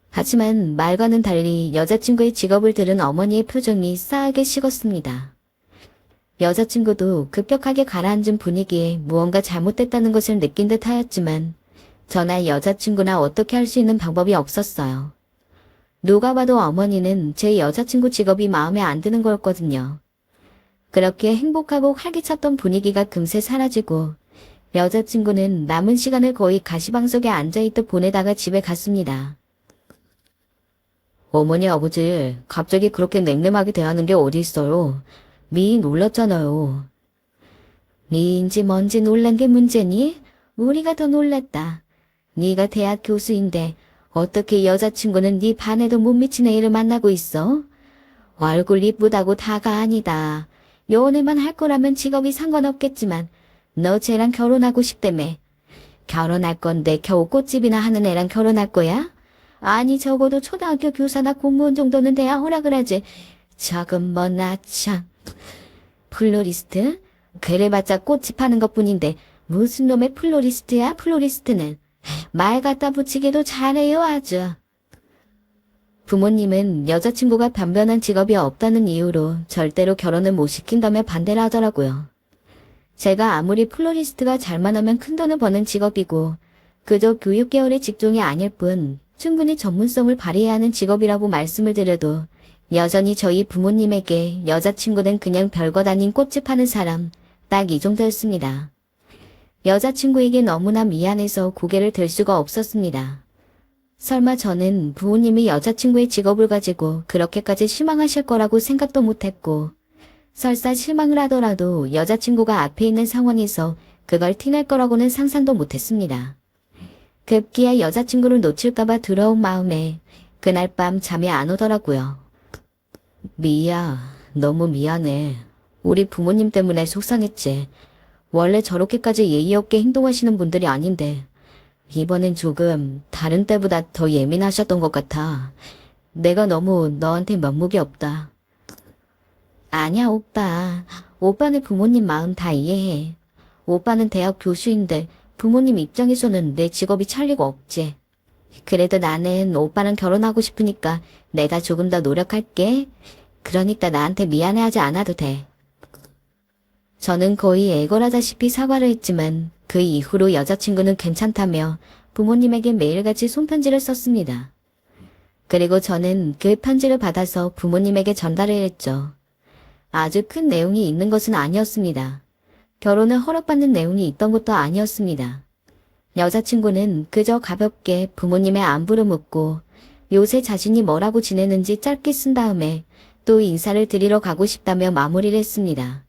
하지만 말과는 달리 여자친구의 직업을 들은 어머니의 표정이 싸하게 식었습니다. 여자친구도 급격하게 가라앉은 분위기에 무언가 잘못됐다는 것을 느낀 듯 하였지만 저나 여자친구나 어떻게 할 수 있는 방법이 없었어요. 누가 봐도 어머니는 제 여자친구 직업이 마음에 안 드는 거였거든요. 그렇게 행복하고 활기찼던 분위기가 금세 사라지고 여자친구는 남은 시간을 거의 가시방석에 앉아있듯 보내다가 집에 갔습니다. 어머니 아버지 갑자기 그렇게 냉랭하게 대하는 게 어디 있어요. 미희 놀랐잖아요. 미인지 뭔지 놀란 게 문제니? 우리가 더 놀랐다. 네가 대학 교수인데 어떻게 여자친구는 네 반에도 못 미치는 애를 만나고 있어? 얼굴 이쁘다고 다가 아니다. 연애만 할 거라면 직업이 상관없겠지만 너 쟤랑 결혼하고 싶다며. 결혼할 건데 겨우 꽃집이나 하는 애랑 결혼할 거야? 아니 적어도 초등학교 교사나 공무원 정도는 돼야 허락을 하지. 저건 뭐나 참. 플로리스트? 그래봤자 꽃집 하는 것뿐인데 무슨 놈의 플로리스트야 플로리스트는. 말 갖다 붙이기도 잘해요 아주. 부모님은 여자친구가 변변한 직업이 없다는 이유로 절대로 결혼을 못 시킨다며 반대를 하더라고요. 제가 아무리 플로리스트가 잘만 하면 큰돈을 버는 직업이고 그저 교육 계열의 직종이 아닐 뿐 충분히 전문성을 발휘해야 하는 직업이라고 말씀을 드려도 여전히 저희 부모님에게 여자친구는 그냥 별것 아닌 꽃집 하는 사람 딱 이 정도였습니다. 여자친구에게 너무나 미안해서 고개를 들 수가 없었습니다. 설마 저는 부모님이 여자친구의 직업을 가지고 그렇게까지 실망하실 거라고 생각도 못했고 설사 실망을 하더라도 여자친구가 앞에 있는 상황에서 그걸 티낼 거라고는 상상도 못했습니다. 급기야 여자친구를 놓칠까봐 두려운 마음에 그날 밤 잠이 안 오더라고요. 미야, 너무 미안해. 우리 부모님 때문에 속상했지. 원래 저렇게까지 예의 없게 행동하시는 분들이 아닌데 이번엔 조금 다른 때보다 더 예민하셨던 것 같아. 내가 너무 너한테 면목이 없다. 아니야 오빠. 오빠는 부모님 마음 다 이해해. 오빠는 대학 교수인데 부모님 입장에서는 내 직업이 찰 리가 없지. 그래도 나는 오빠랑 결혼하고 싶으니까 내가 조금 더 노력할게. 그러니까 나한테 미안해하지 않아도 돼. 저는 거의 애걸하다시피 사과를 했지만 그 이후로 여자친구는 괜찮다며 부모님에게 매일같이 손편지를 썼습니다. 그리고 저는 그 편지를 받아서 부모님에게 전달을 했죠. 아주 큰 내용이 있는 것은 아니었습니다. 결혼을 허락받는 내용이 있던 것도 아니었습니다. 여자친구는 그저 가볍게 부모님의 안부를 묻고 요새 자신이 뭐라고 지내는지 짧게 쓴 다음에 또 인사를 드리러 가고 싶다며 마무리를 했습니다.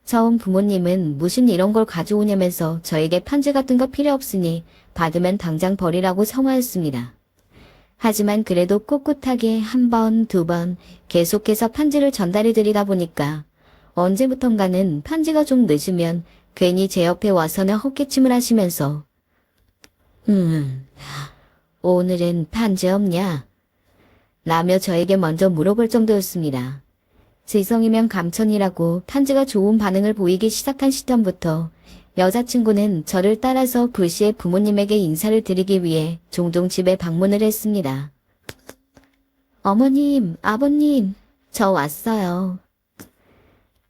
처음 부모님은 무슨 이런 걸 가져오냐면서 저에게 편지 같은 거 필요 없으니 받으면 당장 버리라고 성화했습니다. 하지만 그래도 꿋꿋하게 한 번, 두 번 계속해서 편지를 전달해 드리다 보니까 언제부턴가는 편지가 좀 늦으면 괜히 제 옆에 와서는 헛기침을 하시면서 오늘은 편지 없냐? 라며 저에게 먼저 물어볼 정도였습니다. 지성이면 감천이라고 편지가 좋은 반응을 보이기 시작한 시점부터 여자친구는 저를 따라서 불시에 부모님에게 인사를 드리기 위해 종종 집에 방문을 했습니다. 어머님, 아버님, 저 왔어요.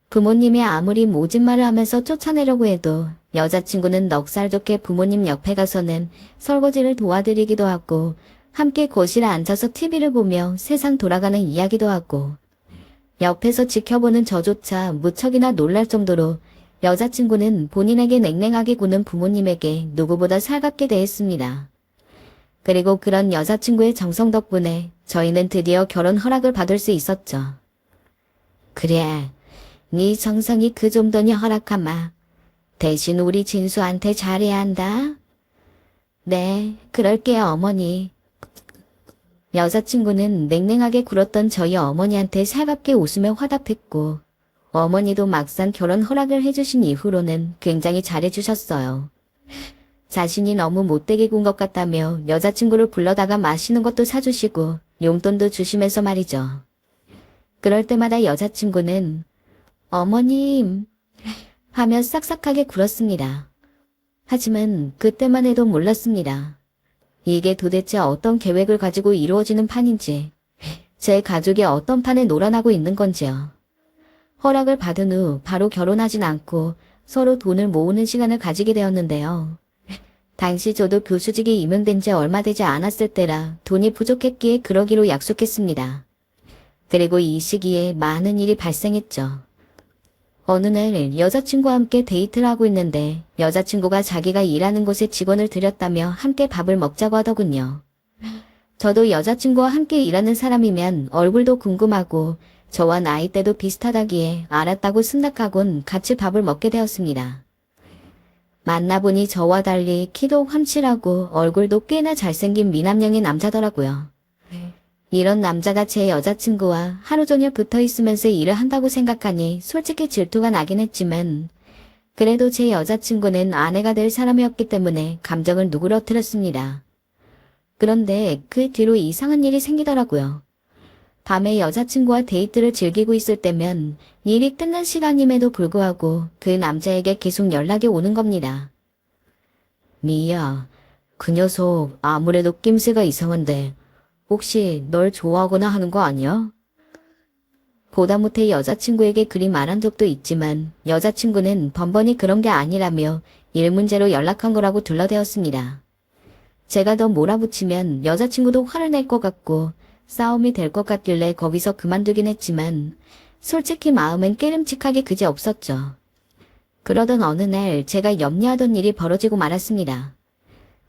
부모님이 아무리 모진 말을 하면서 쫓아내려고 해도 여자친구는 넉살 좋게 부모님 옆에 가서는 설거지를 도와드리기도 하고 함께 거실에 앉아서 TV를 보며 세상 돌아가는 이야기도 하고 옆에서 지켜보는 저조차 무척이나 놀랄 정도로 여자친구는 본인에게 냉랭하게 구는 부모님에게 누구보다 살갑게 대했습니다. 그리고 그런 여자친구의 정성 덕분에 저희는 드디어 결혼 허락을 받을 수 있었죠. 그래, 네 정성이 그 정도니 허락하마. 대신 우리 진수한테 잘해야 한다. 네, 그럴게요 어머니. 여자친구는 냉랭하게 굴었던 저희 어머니한테 살갑게 웃으며 화답했고 어머니도 막상 결혼 허락을 해주신 이후로는 굉장히 잘해주셨어요. 자신이 너무 못되게 군 것 같다며 여자친구를 불러다가 마시는 것도 사주시고 용돈도 주시면서 말이죠. 그럴 때마다 여자친구는 어머님 하며 싹싹하게 굴었습니다. 하지만 그때만 해도 몰랐습니다. 이게 도대체 어떤 계획을 가지고 이루어지는 판인지, 제 가족이 어떤 판에 놀아나고 있는 건지요. 허락을 받은 후 바로 결혼하진 않고 서로 돈을 모으는 시간을 가지게 되었는데요. 당시 저도 교수직에 임용된 지 얼마 되지 않았을 때라 돈이 부족했기에 그러기로 약속했습니다. 그리고 이 시기에 많은 일이 발생했죠. 어느 날 여자친구와 함께 데이트를 하고 있는데 여자친구가 자기가 일하는 곳에 직원을 들였다며 함께 밥을 먹자고 하더군요. 저도 여자친구와 함께 일하는 사람이면 얼굴도 궁금하고 저와 나이대도 비슷하다기에 알았다고 승낙하곤 같이 밥을 먹게 되었습니다. 만나보니 저와 달리 키도 훤칠하고 얼굴도 꽤나 잘생긴 미남형의 남자더라고요. 이런 남자가 제 여자친구와 하루 종일 붙어 있으면서 일을 한다고 생각하니 솔직히 질투가 나긴 했지만 그래도 제 여자친구는 아내가 될 사람이었기 때문에 감정을 누그러뜨렸습니다. 그런데 그 뒤로 이상한 일이 생기더라고요. 밤에 여자친구와 데이트를 즐기고 있을 때면 일이 끝난 시간임에도 불구하고 그 남자에게 계속 연락이 오는 겁니다. 미야, 그 녀석 아무래도 낌새가 이상한데 혹시 널 좋아하거나 하는 거 아니야? 보다 못해 여자친구에게 그리 말한 적도 있지만 여자친구는 번번이 그런 게 아니라며 일 문제로 연락한 거라고 둘러대었습니다. 제가 더 몰아붙이면 여자친구도 화를 낼 것 같고 싸움이 될 것 같길래 거기서 그만두긴 했지만 솔직히 마음은 깨름칙하게 그지없었죠. 그러던 어느 날 제가 염려하던 일이 벌어지고 말았습니다.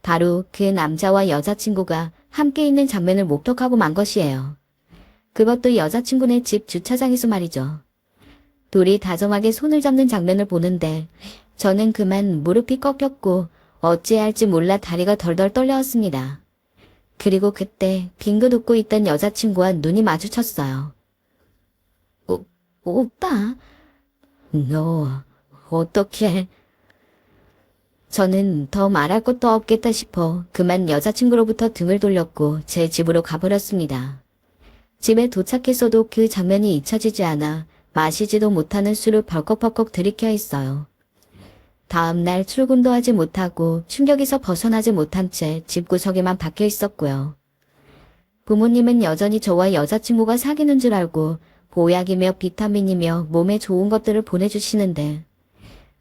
바로 그 남자와 여자친구가 함께 있는 장면을 목격하고 만 것이에요. 그것도 여자친구네 집 주차장에서 말이죠. 둘이 다정하게 손을 잡는 장면을 보는데 저는 그만 무릎이 꺾였고 어찌해야 할지 몰라 다리가 덜덜 떨려왔습니다. 그리고 그때 빙긋 웃고 있던 여자친구와 눈이 마주쳤어요. 오빠, 너 어떻게... 저는 더 말할 것도 없겠다 싶어 그만 여자친구로부터 등을 돌렸고 제 집으로 가버렸습니다. 집에 도착했어도 그 장면이 잊혀지지 않아 마시지도 못하는 술을 벌컥벌컥 들이켜 있어요. 다음 날 출근도 하지 못하고 충격에서 벗어나지 못한 채 집구석에만 박혀 있었고요. 부모님은 여전히 저와 여자친구가 사귀는 줄 알고 보약이며 비타민이며 몸에 좋은 것들을 보내주시는데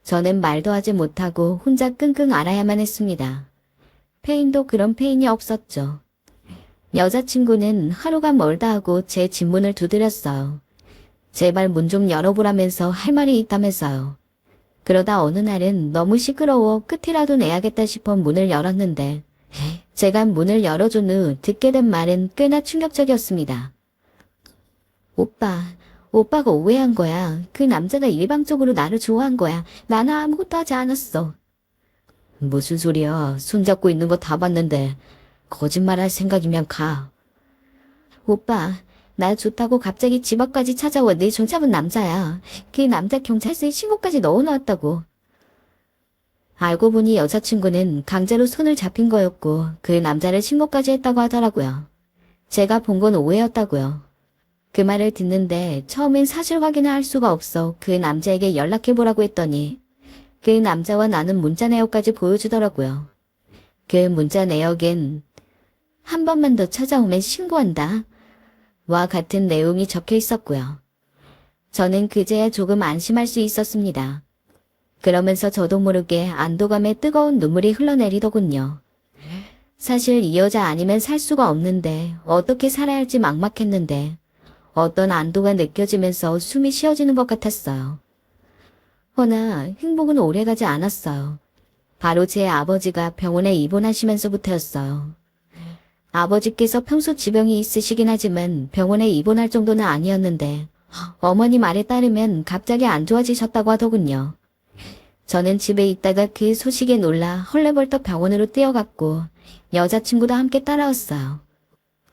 저는 말도 하지 못하고 혼자 끙끙 앓아야만 했습니다. 페인도 그런 페인이 없었죠. 여자친구는 하루가 멀다 하고 제 집문을 두드렸어요. 제발 문 좀 열어보라면서 할 말이 있다면서요. 그러다 어느 날은 너무 시끄러워 끝이라도 내야겠다 싶어 문을 열었는데 제가 문을 열어준 후 듣게 된 말은 꽤나 충격적이었습니다. 오빠가 오해한 거야. 그 남자가 일방적으로 나를 좋아한 거야. 나는 아무것도 하지 않았어. 무슨 소리야. 손잡고 있는 거 다 봤는데. 거짓말할 생각이면 가. 오빠, 나 좋다고 갑자기 집 앞까지 찾아와 내 손잡은 남자야. 그 남자 경찰서에 신고까지 넣어놓았다고. 알고 보니 여자친구는 강제로 손을 잡힌 거였고 그 남자를 신고까지 했다고 하더라고요. 제가 본 건 오해였다고요. 그 말을 듣는데 처음엔 사실 확인을 할 수가 없어 그 남자에게 연락해보라고 했더니 그 남자와 나눈 문자 내역까지 보여주더라고요. 그 문자 내역엔 한 번만 더 찾아오면 신고한다 와 같은 내용이 적혀 있었고요. 저는 그제야 조금 안심할 수 있었습니다. 그러면서 저도 모르게 안도감에 뜨거운 눈물이 흘러내리더군요. 사실 이 여자 아니면 살 수가 없는데 어떻게 살아야 할지 막막했는데 어떤 안도가 느껴지면서 숨이 쉬어지는 것 같았어요. 허나 행복은 오래가지 않았어요. 바로 제 아버지가 병원에 입원하시면서부터였어요. 아버지께서 평소 지병이 있으시긴 하지만 병원에 입원할 정도는 아니었는데 어머니 말에 따르면 갑자기 안 좋아지셨다고 하더군요. 저는 집에 있다가 그 소식에 놀라 헐레벌떡 병원으로 뛰어갔고 여자친구도 함께 따라왔어요.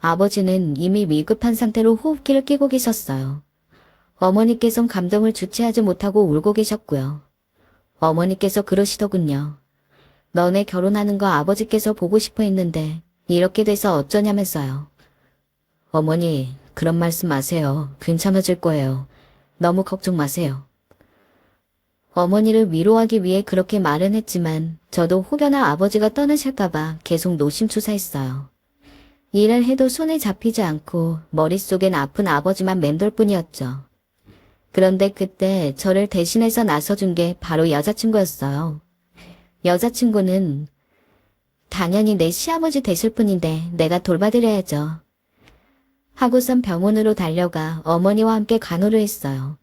아버지는 이미 위급한 상태로 호흡기를 끼고 계셨어요. 어머니께선 감정을 주체하지 못하고 울고 계셨고요. 어머니께서 그러시더군요. 너네 결혼하는 거 아버지께서 보고 싶어 했는데 이렇게 돼서 어쩌냐면서요. 어머니, 그런 말씀 마세요. 괜찮아질 거예요. 너무 걱정 마세요. 어머니를 위로하기 위해 그렇게 말은 했지만 저도 혹여나 아버지가 떠나실까봐 계속 노심초사했어요. 일을 해도 손에 잡히지 않고 머릿속엔 아픈 아버지만 맴돌 뿐이었죠. 그런데 그때 저를 대신해서 나서준 게 바로 여자친구였어요. 여자친구는 당연히 내 시아버지 되실 분인데 내가 돌봐드려야죠. 하고선 병원으로 달려가 어머니와 함께 간호를 했어요.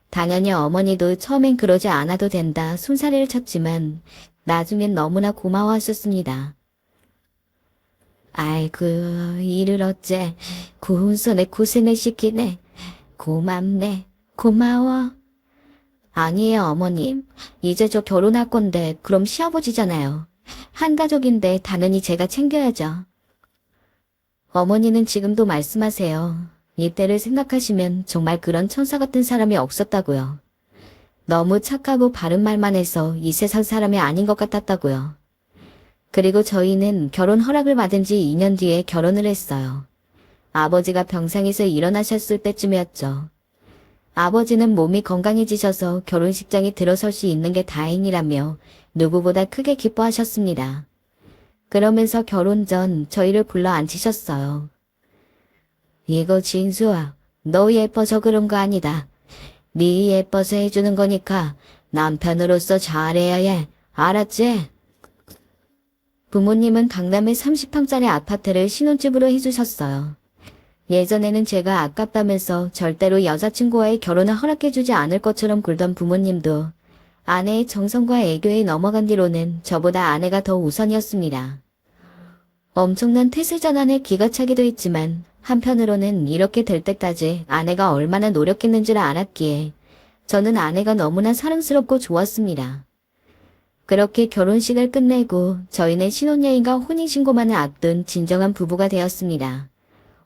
당연히 어머니도 처음엔 그러지 않아도 된다 손사래를 쳤지만 나중엔 너무나 고마워하셨습니다. 아이고 일을 어째 고운손에 고생을 시키네. 고맙네. 고마워. 아니에요 어머님. 이제 저 결혼할 건데 그럼 시아버지잖아요. 한 가족인데 당연히 제가 챙겨야죠. 어머니는 지금도 말씀하세요. 이때를 생각하시면 정말 그런 천사 같은 사람이 없었다고요. 너무 착하고 바른 말만 해서 이 세상 사람이 아닌 것 같았다고요. 그리고 저희는 결혼 허락을 받은 지 2년 뒤에 결혼을 했어요. 아버지가 병상에서 일어나셨을 때쯤이었죠. 아버지는 몸이 건강해지셔서 결혼식장에 들어설 수 있는 게 다행이라며 누구보다 크게 기뻐하셨습니다. 그러면서 결혼 전 저희를 불러 앉히셨어요. 이거 진수아, 너 예뻐서 그런 거 아니다. 네 예뻐서 해주는 거니까 남편으로서 잘해야 해. 알았지? 부모님은 강남의 30평짜리 아파트를 신혼집으로 해주셨어요. 예전에는 제가 아깝다면서 절대로 여자친구와의 결혼을 허락해주지 않을 것처럼 굴던 부모님도 아내의 정성과 애교에 넘어간 뒤로는 저보다 아내가 더 우선이었습니다. 엄청난 태세 전환에 기가 차기도 했지만 한편으로는 이렇게 될 때까지 아내가 얼마나 노력했는지를 알았기에 저는 아내가 너무나 사랑스럽고 좋았습니다. 그렇게 결혼식을 끝내고 저희는 신혼여행과 혼인신고만을 앞둔 진정한 부부가 되었습니다.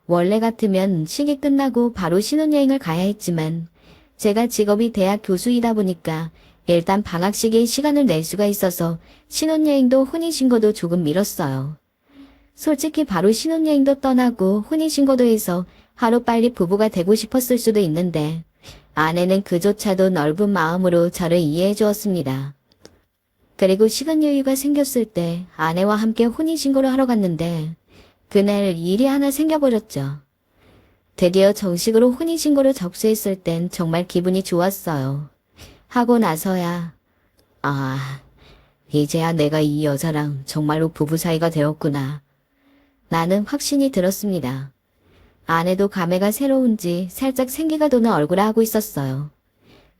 원래 같으면 식이 끝나고 바로 신혼여행을 가야 했지만 제가 직업이 대학 교수이다 보니까 일단 방학 시기에 시간을 낼 수가 있어서 신혼여행도 혼인신고도 조금 미뤘어요. 솔직히 바로 신혼여행도 떠나고 혼인신고도 해서 하루빨리 부부가 되고 싶었을 수도 있는데 아내는 그조차도 넓은 마음으로 저를 이해해 주었습니다. 그리고 시간 여유가 생겼을 때 아내와 함께 혼인신고를 하러 갔는데 그날 일이 하나 생겨버렸죠. 드디어 정식으로 혼인신고를 접수했을 땐 정말 기분이 좋았어요. 하고 나서야 이제야 내가 이 여자랑 정말로 부부 사이가 되었구나. 나는 확신이 들었습니다. 아내도 감회가 새로운지 살짝 생기가 도는 얼굴을 하고 있었어요.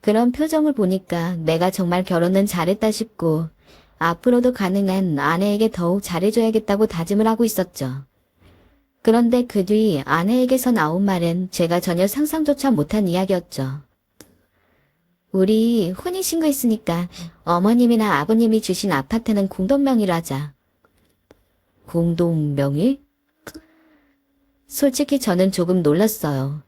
그런 표정을 보니까 내가 정말 결혼은 잘했다 싶고 앞으로도 가능한 아내에게 더욱 잘해줘야겠다고 다짐을 하고 있었죠. 그런데 그 뒤 아내에게서 나온 말은 제가 전혀 상상조차 못한 이야기였죠. 우리 혼인신고했으니까 어머님이나 아버님이 주신 아파트는 공동명의로 하자. 공동명의? 솔직히 저는 조금 놀랐어요.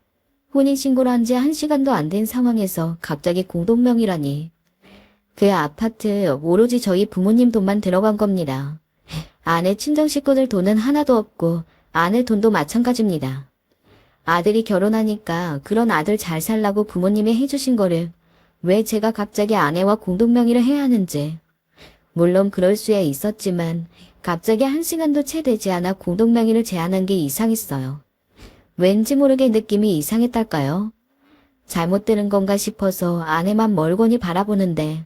혼인신고를 한 지 1시간도 안 된 상황에서 갑자기 공동명의라니. 그 아파트 오로지 저희 부모님 돈만 들어간 겁니다. 아내 친정 식구들 돈은 하나도 없고 아내 돈도 마찬가지입니다. 아들이 결혼하니까 그런 아들 잘 살라고 부모님이 해주신 거를 왜 제가 갑자기 아내와 공동명의를 해야 하는지. 물론 그럴 수야 있었지만 갑자기 1시간도 채 되지 않아 공동명의를 제안한 게 이상했어요. 왠지 모르게 느낌이 이상했달까요? 잘못 들은 건가 싶어서 아내만 멀거니 바라보는데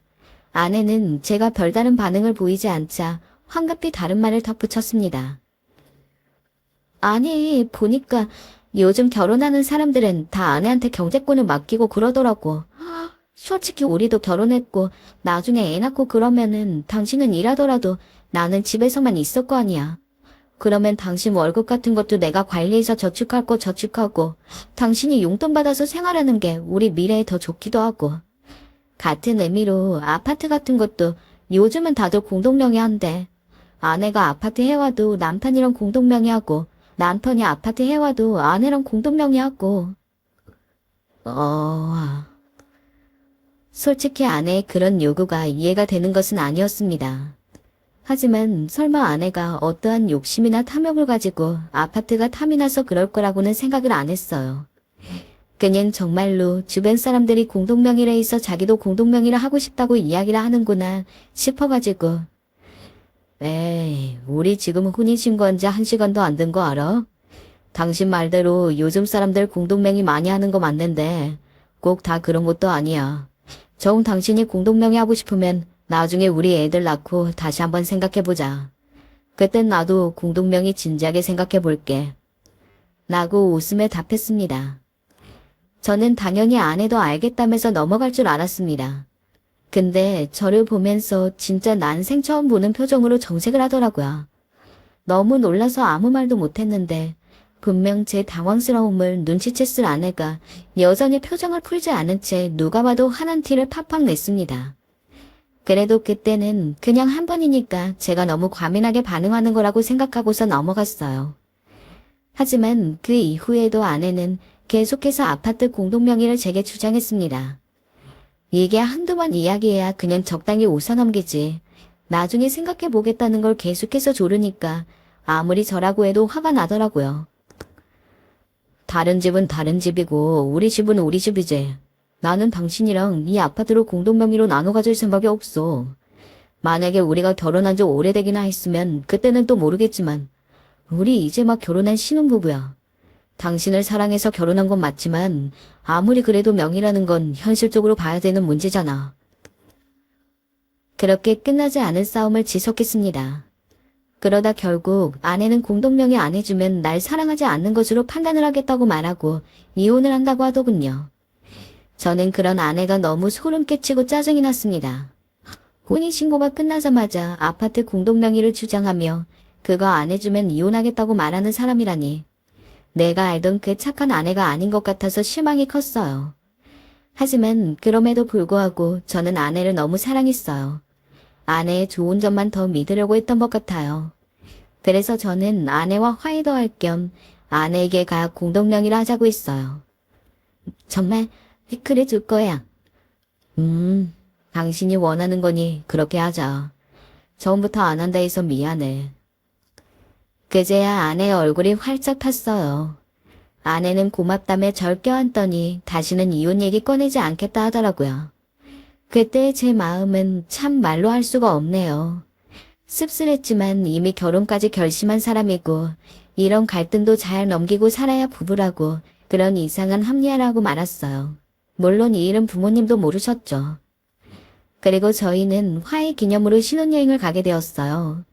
아내는 제가 별다른 반응을 보이지 않자 황급히 다른 말을 덧붙였습니다. 아니, 보니까 요즘 결혼하는 사람들은 다 아내한테 경제권을 맡기고 그러더라고. 솔직히 우리도 결혼했고 나중에 애 낳고 그러면은 당신은 일하더라도 나는 집에서만 있을 거 아니야. 그러면 당신 월급 같은 것도 내가 관리해서 저축할 거 저축하고 당신이 용돈 받아서 생활하는 게 우리 미래에 더 좋기도 하고. 같은 의미로 아파트 같은 것도 요즘은 다들 공동명의 한대. 아내가 아파트 해와도 남편이랑 공동명의 하고 남편이 아파트 해와도 아내랑 공동명의 하고. 솔직히 아내의 그런 요구가 이해가 되는 것은 아니었습니다. 하지만 설마 아내가 어떠한 욕심이나 탐욕을 가지고 아파트가 탐이 나서 그럴 거라고는 생각을 안 했어요. 그냥 정말로 주변 사람들이 공동명의를 해서 자기도 공동명의를 하고 싶다고 이야기를 하는구나 싶어가지고. 에이, 우리 지금 혼인신고한 지 1시간도 안 된 거 알아? 당신 말대로 요즘 사람들 공동명의 많이 하는 거 맞는데 꼭 다 그런 것도 아니야. 정 당신이 공동명의 하고 싶으면 나중에 우리 애들 낳고 다시 한번 생각해보자. 그땐 나도 공동명의 진지하게 생각해볼게. 라고 웃으며 답했습니다. 저는 당연히 아내도 알겠다면서 넘어갈 줄 알았습니다. 근데 저를 보면서 진짜 난생 처음 보는 표정으로 정색을 하더라고요. 너무 놀라서 아무 말도 못했는데 분명 제 당황스러움을 눈치챘을 아내가 여전히 표정을 풀지 않은 채 누가 봐도 화난 티를 팍팍 냈습니다. 그래도 그때는 그냥 한 번이니까 제가 너무 과민하게 반응하는 거라고 생각하고서 넘어갔어요. 하지만 그 이후에도 아내는 계속해서 아파트 공동명의를 제게 주장했습니다. 이게 한두 번 이야기해야 그냥 적당히 웃어넘기지. 나중에 생각해보겠다는 걸 계속해서 조르니까 아무리 저라고 해도 화가 나더라고요. 다른 집은 다른 집이고 우리 집은 우리 집이지. 나는 당신이랑 이 아파트를 공동명의로 나눠 가질 생각이 없어. 만약에 우리가 결혼한 지 오래되기나 했으면 그때는 또 모르겠지만 우리 이제 막 결혼한 신혼부부야. 당신을 사랑해서 결혼한 건 맞지만 아무리 그래도 명의라는 건 현실적으로 봐야 되는 문제잖아. 그렇게 끝나지 않은 싸움을 지속했습니다. 그러다 결국 아내는 공동명의 안 해주면 날 사랑하지 않는 것으로 판단을 하겠다고 말하고 이혼을 한다고 하더군요. 저는 그런 아내가 너무 소름 끼치고 짜증이 났습니다. 혼인신고가 끝나자마자 아파트 공동명의를 주장하며 그거 안 해주면 이혼하겠다고 말하는 사람이라니. 내가 알던 그 착한 아내가 아닌 것 같아서 실망이 컸어요. 하지만 그럼에도 불구하고 저는 아내를 너무 사랑했어요. 아내의 좋은 점만 더 믿으려고 했던 것 같아요. 그래서 저는 아내와 화해도 할 겸 아내에게 가약 공동명의를 하자고 했어요. 정말 그래 줄 거야. 당신이 원하는 거니 그렇게 하자. 처음부터 안 한다 해서 미안해. 그제야 아내의 얼굴이 활짝 탔어요. 아내는 고맙다며 절 껴안더니 다시는 이혼 얘기 꺼내지 않겠다 하더라고요. 그때 제 마음은 참 말로 할 수가 없네요. 씁쓸했지만 이미 결혼까지 결심한 사람이고 이런 갈등도 잘 넘기고 살아야 부부라고 그런 이상한 합리화라고 말았어요. 물론 이 일은 부모님도 모르셨죠. 그리고 저희는 화해 기념으로 신혼여행을 가게 되었어요.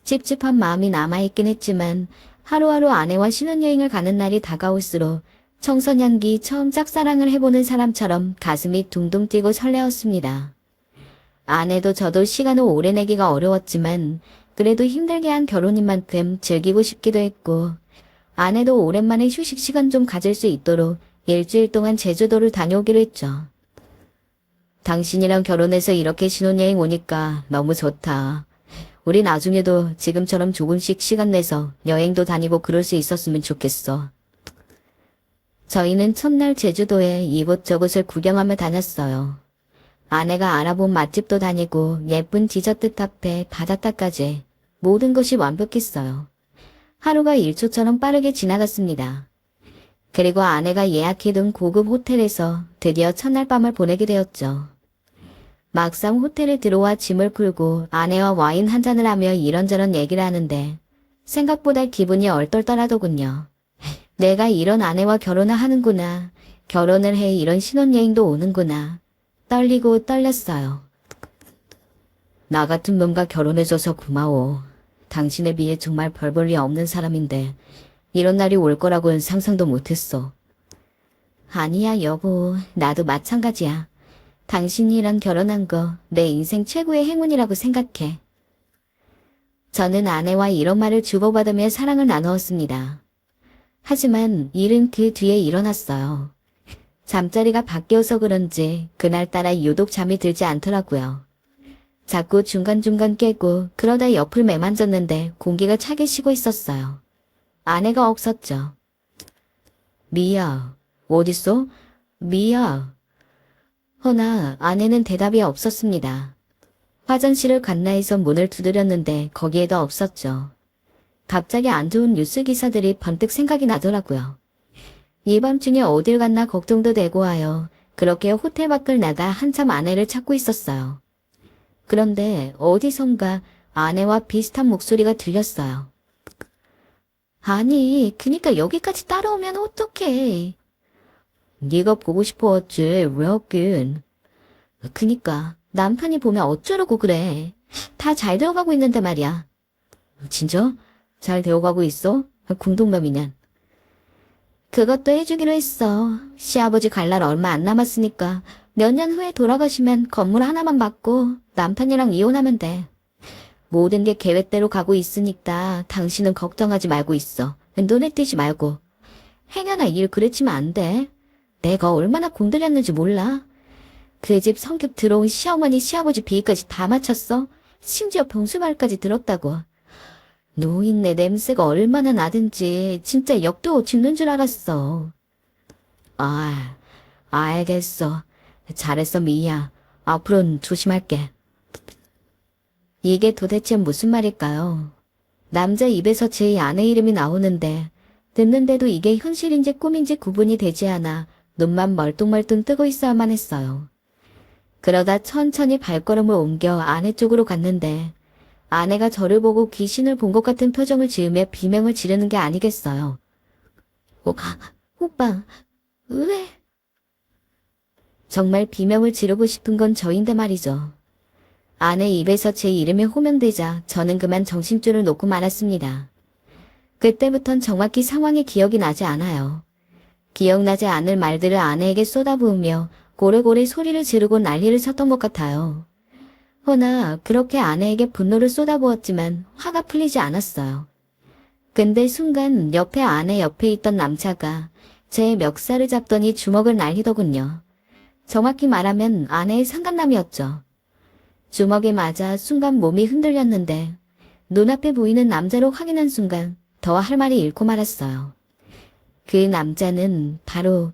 찝찝한 마음이 남아있긴 했지만 하루하루 아내와 신혼여행을 가는 날이 다가올수록 청소년기 처음 짝사랑을 해보는 사람처럼 가슴이 둥둥 뛰고 설레었습니다. 아내도 저도 시간을 오래 내기가 어려웠지만 그래도 힘들게 한 결혼인 만큼 즐기고 싶기도 했고 아내도 오랜만에 휴식 시간 좀 가질 수 있도록 일주일 동안 제주도를 다녀오기로 했죠. 당신이랑 결혼해서 이렇게 신혼여행 오니까 너무 좋다. 우리 나중에도 지금처럼 조금씩 시간 내서 여행도 다니고 그럴 수 있었으면 좋겠어. 저희는 첫날 제주도에 이곳저곳을 구경하며 다녔어요. 아내가 알아본 맛집도 다니고 예쁜 디저트 카페, 바닷가까지 모든 것이 완벽했어요. 하루가 일초처럼 빠르게 지나갔습니다. 그리고 아내가 예약해둔 고급 호텔에서 드디어 첫날 밤을 보내게 되었죠. 막상 호텔에 들어와 짐을 풀고 아내와 와인 한 잔을 하며 이런저런 얘기를 하는데 생각보다 기분이 얼떨떨하더군요. 내가 이런 아내와 결혼을 하는구나. 결혼을 해 이런 신혼여행도 오는구나. 떨리고 떨렸어요. 나 같은 놈과 결혼해줘서 고마워. 당신에 비해 정말 별 볼 일 없는 사람인데 이런 날이 올 거라고는 상상도 못했어. 아니야 여보, 나도 마찬가지야. 당신이랑 결혼한 거 내 인생 최고의 행운이라고 생각해. 저는 아내와 이런 말을 주고받으며 사랑을 나누었습니다. 하지만 일은 그 뒤에 일어났어요. 잠자리가 바뀌어서 그런지 그날따라 유독 잠이 들지 않더라고요. 자꾸 중간중간 깨고 그러다 옆을 매만졌는데 공기가 차게 쉬고 있었어요. 아내가 없었죠. 미야, 어딨어? 미야. 허나 아내는 대답이 없었습니다. 화장실을 갔나 해서 문을 두드렸는데 거기에도 없었죠. 갑자기 안 좋은 뉴스 기사들이 번뜩 생각이 나더라고요. 이 밤중에 어딜 갔나 걱정도 되고 하여 그렇게 호텔 밖을 나가 한참 아내를 찾고 있었어요. 그런데 어디선가 아내와 비슷한 목소리가 들렸어요. 아니, 그니까 여기까지 따라오면 어떡해. 네가 보고 싶었지, 왜 없긴. 그니까 남편이 보면 어쩌려고 그래. 다 잘 되어가고 있는데 말이야. 진짜? 잘 되어가고 있어? 공동묘미년. 그것도 해주기로 했어. 시아버지 갈 날 얼마 안 남았으니까 몇 년 후에 돌아가시면 건물 하나만 받고 남편이랑 이혼하면 돼. 모든 게 계획대로 가고 있으니까 당신은 걱정하지 말고 있어. 눈에 띄지 말고. 행여나 일 그르치면 안 돼. 내가 얼마나 공들였는지 몰라. 그 집 성격 들어온 시어머니 시아버지 비위까지 다 맞췄어. 심지어 병수 말까지 들었다고. 노인네 냄새가 얼마나 나든지 진짜 역도 죽는 줄 알았어. 아, 알겠어. 잘했어, 미희야. 앞으로는 조심할게. 이게 도대체 무슨 말일까요? 남자 입에서 제 아내 이름이 나오는데 듣는데도 이게 현실인지 꿈인지 구분이 되지 않아 눈만 멀뚱멀뚱 뜨고 있어야만 했어요. 그러다 천천히 발걸음을 옮겨 아내 쪽으로 갔는데 아내가 저를 보고 귀신을 본 것 같은 표정을 지으며 비명을 지르는 게 아니겠어요. 오빠, 왜? 정말 비명을 지르고 싶은 건 저인데 말이죠. 아내 입에서 제 이름이 호명되자 저는 그만 정신줄을 놓고 말았습니다. 그때부턴 정확히 상황의 기억이 나지 않아요. 기억나지 않을 말들을 아내에게 쏟아부으며 고래고래 소리를 지르고 난리를 쳤던 것 같아요. 허나 그렇게 아내에게 분노를 쏟아부었지만 화가 풀리지 않았어요. 근데 순간 아내 옆에 있던 남자가 제 멱살을 잡더니 주먹을 날리더군요. 정확히 말하면 아내의 상간남이었죠. 주먹에 맞아 순간 몸이 흔들렸는데 눈앞에 보이는 남자로 확인한 순간 더 할 말이 잃고 말았어요. 그 남자는 바로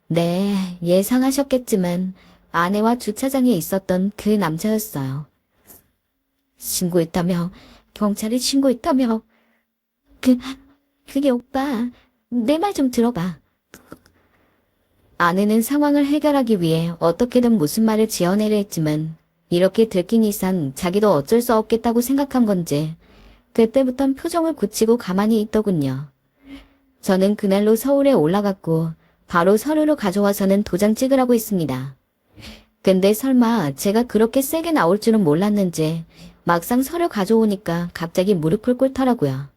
네, 예상하셨겠지만 아내와 주차장에 있었던 그 남자였어요. 신고했다며? 경찰에 신고했다며? 그게 오빠, 내 말 좀 들어봐. 아내는 상황을 해결하기 위해 어떻게든 무슨 말을 지어내려 했지만 이렇게 들킨 이상 자기도 어쩔 수 없겠다고 생각한 건지 그때부턴 표정을 굳히고 가만히 있더군요. 저는 그날로 서울에 올라갔고 바로 서류를 가져와서는 도장 찍으라고 했습니다. 근데 설마 제가 그렇게 세게 나올 줄은 몰랐는지 막상 서류 가져오니까 갑자기 무릎을 꿇더라고요.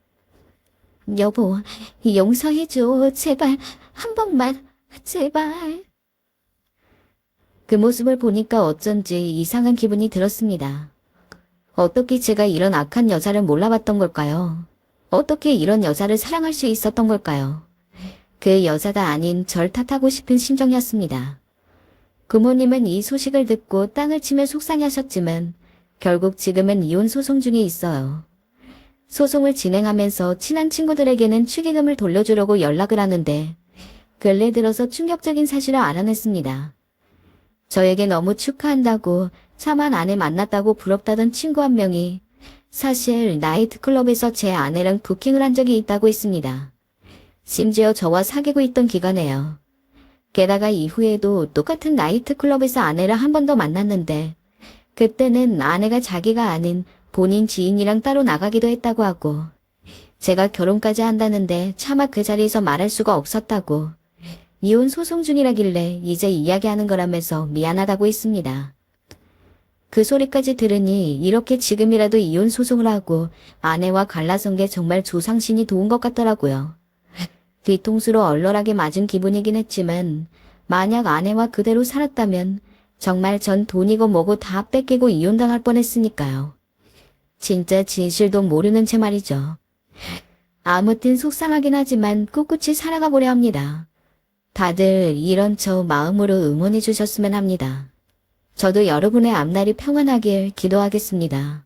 여보, 용서해줘. 제발 한 번만. 제발. 그 모습을 보니까 어쩐지 이상한 기분이 들었습니다. 어떻게 제가 이런 악한 여자를 몰라봤던 걸까요? 어떻게 이런 여자를 사랑할 수 있었던 걸까요? 그 여자가 아닌 절 탓하고 싶은 심정이었습니다. 부모님은 이 소식을 듣고 땅을 치며 속상해하셨지만 결국 지금은 이혼 소송 중에 있어요. 소송을 진행하면서 친한 친구들에게는 축의금을 돌려주려고 연락을 하는데 근래 들어서 충격적인 사실을 알아냈습니다. 저에게 너무 축하한다고 차만 아내 만났다고 부럽다던 친구 한 명이 사실 나이트클럽에서 제 아내랑 부킹을 한 적이 있다고 했습니다. 심지어 저와 사귀고 있던 기간에요. 게다가 이후에도 똑같은 나이트클럽에서 아내를 한 번 더 만났는데 그때는 아내가 자기가 아닌 본인 지인이랑 따로 나가기도 했다고 하고 제가 결혼까지 한다는데 차마 그 자리에서 말할 수가 없었다고 이혼 소송 중이라길래 이제 이야기하는 거라면서 미안하다고 했습니다. 그 소리까지 들으니 이렇게 지금이라도 이혼 소송을 하고 아내와 갈라선 게 정말 조상신이 도운 것 같더라고요. 뒤통수로 얼얼하게 맞은 기분이긴 했지만 만약 아내와 그대로 살았다면 정말 전 돈이고 뭐고 다 뺏기고 이혼당할 뻔했으니까요. 진짜 진실도 모르는 채 말이죠. 아무튼 속상하긴 하지만 꿋꿋이 살아가 보려 합니다. 다들 이런 저 마음으로 응원해 주셨으면 합니다. 저도 여러분의 앞날이 평안하길 기도하겠습니다.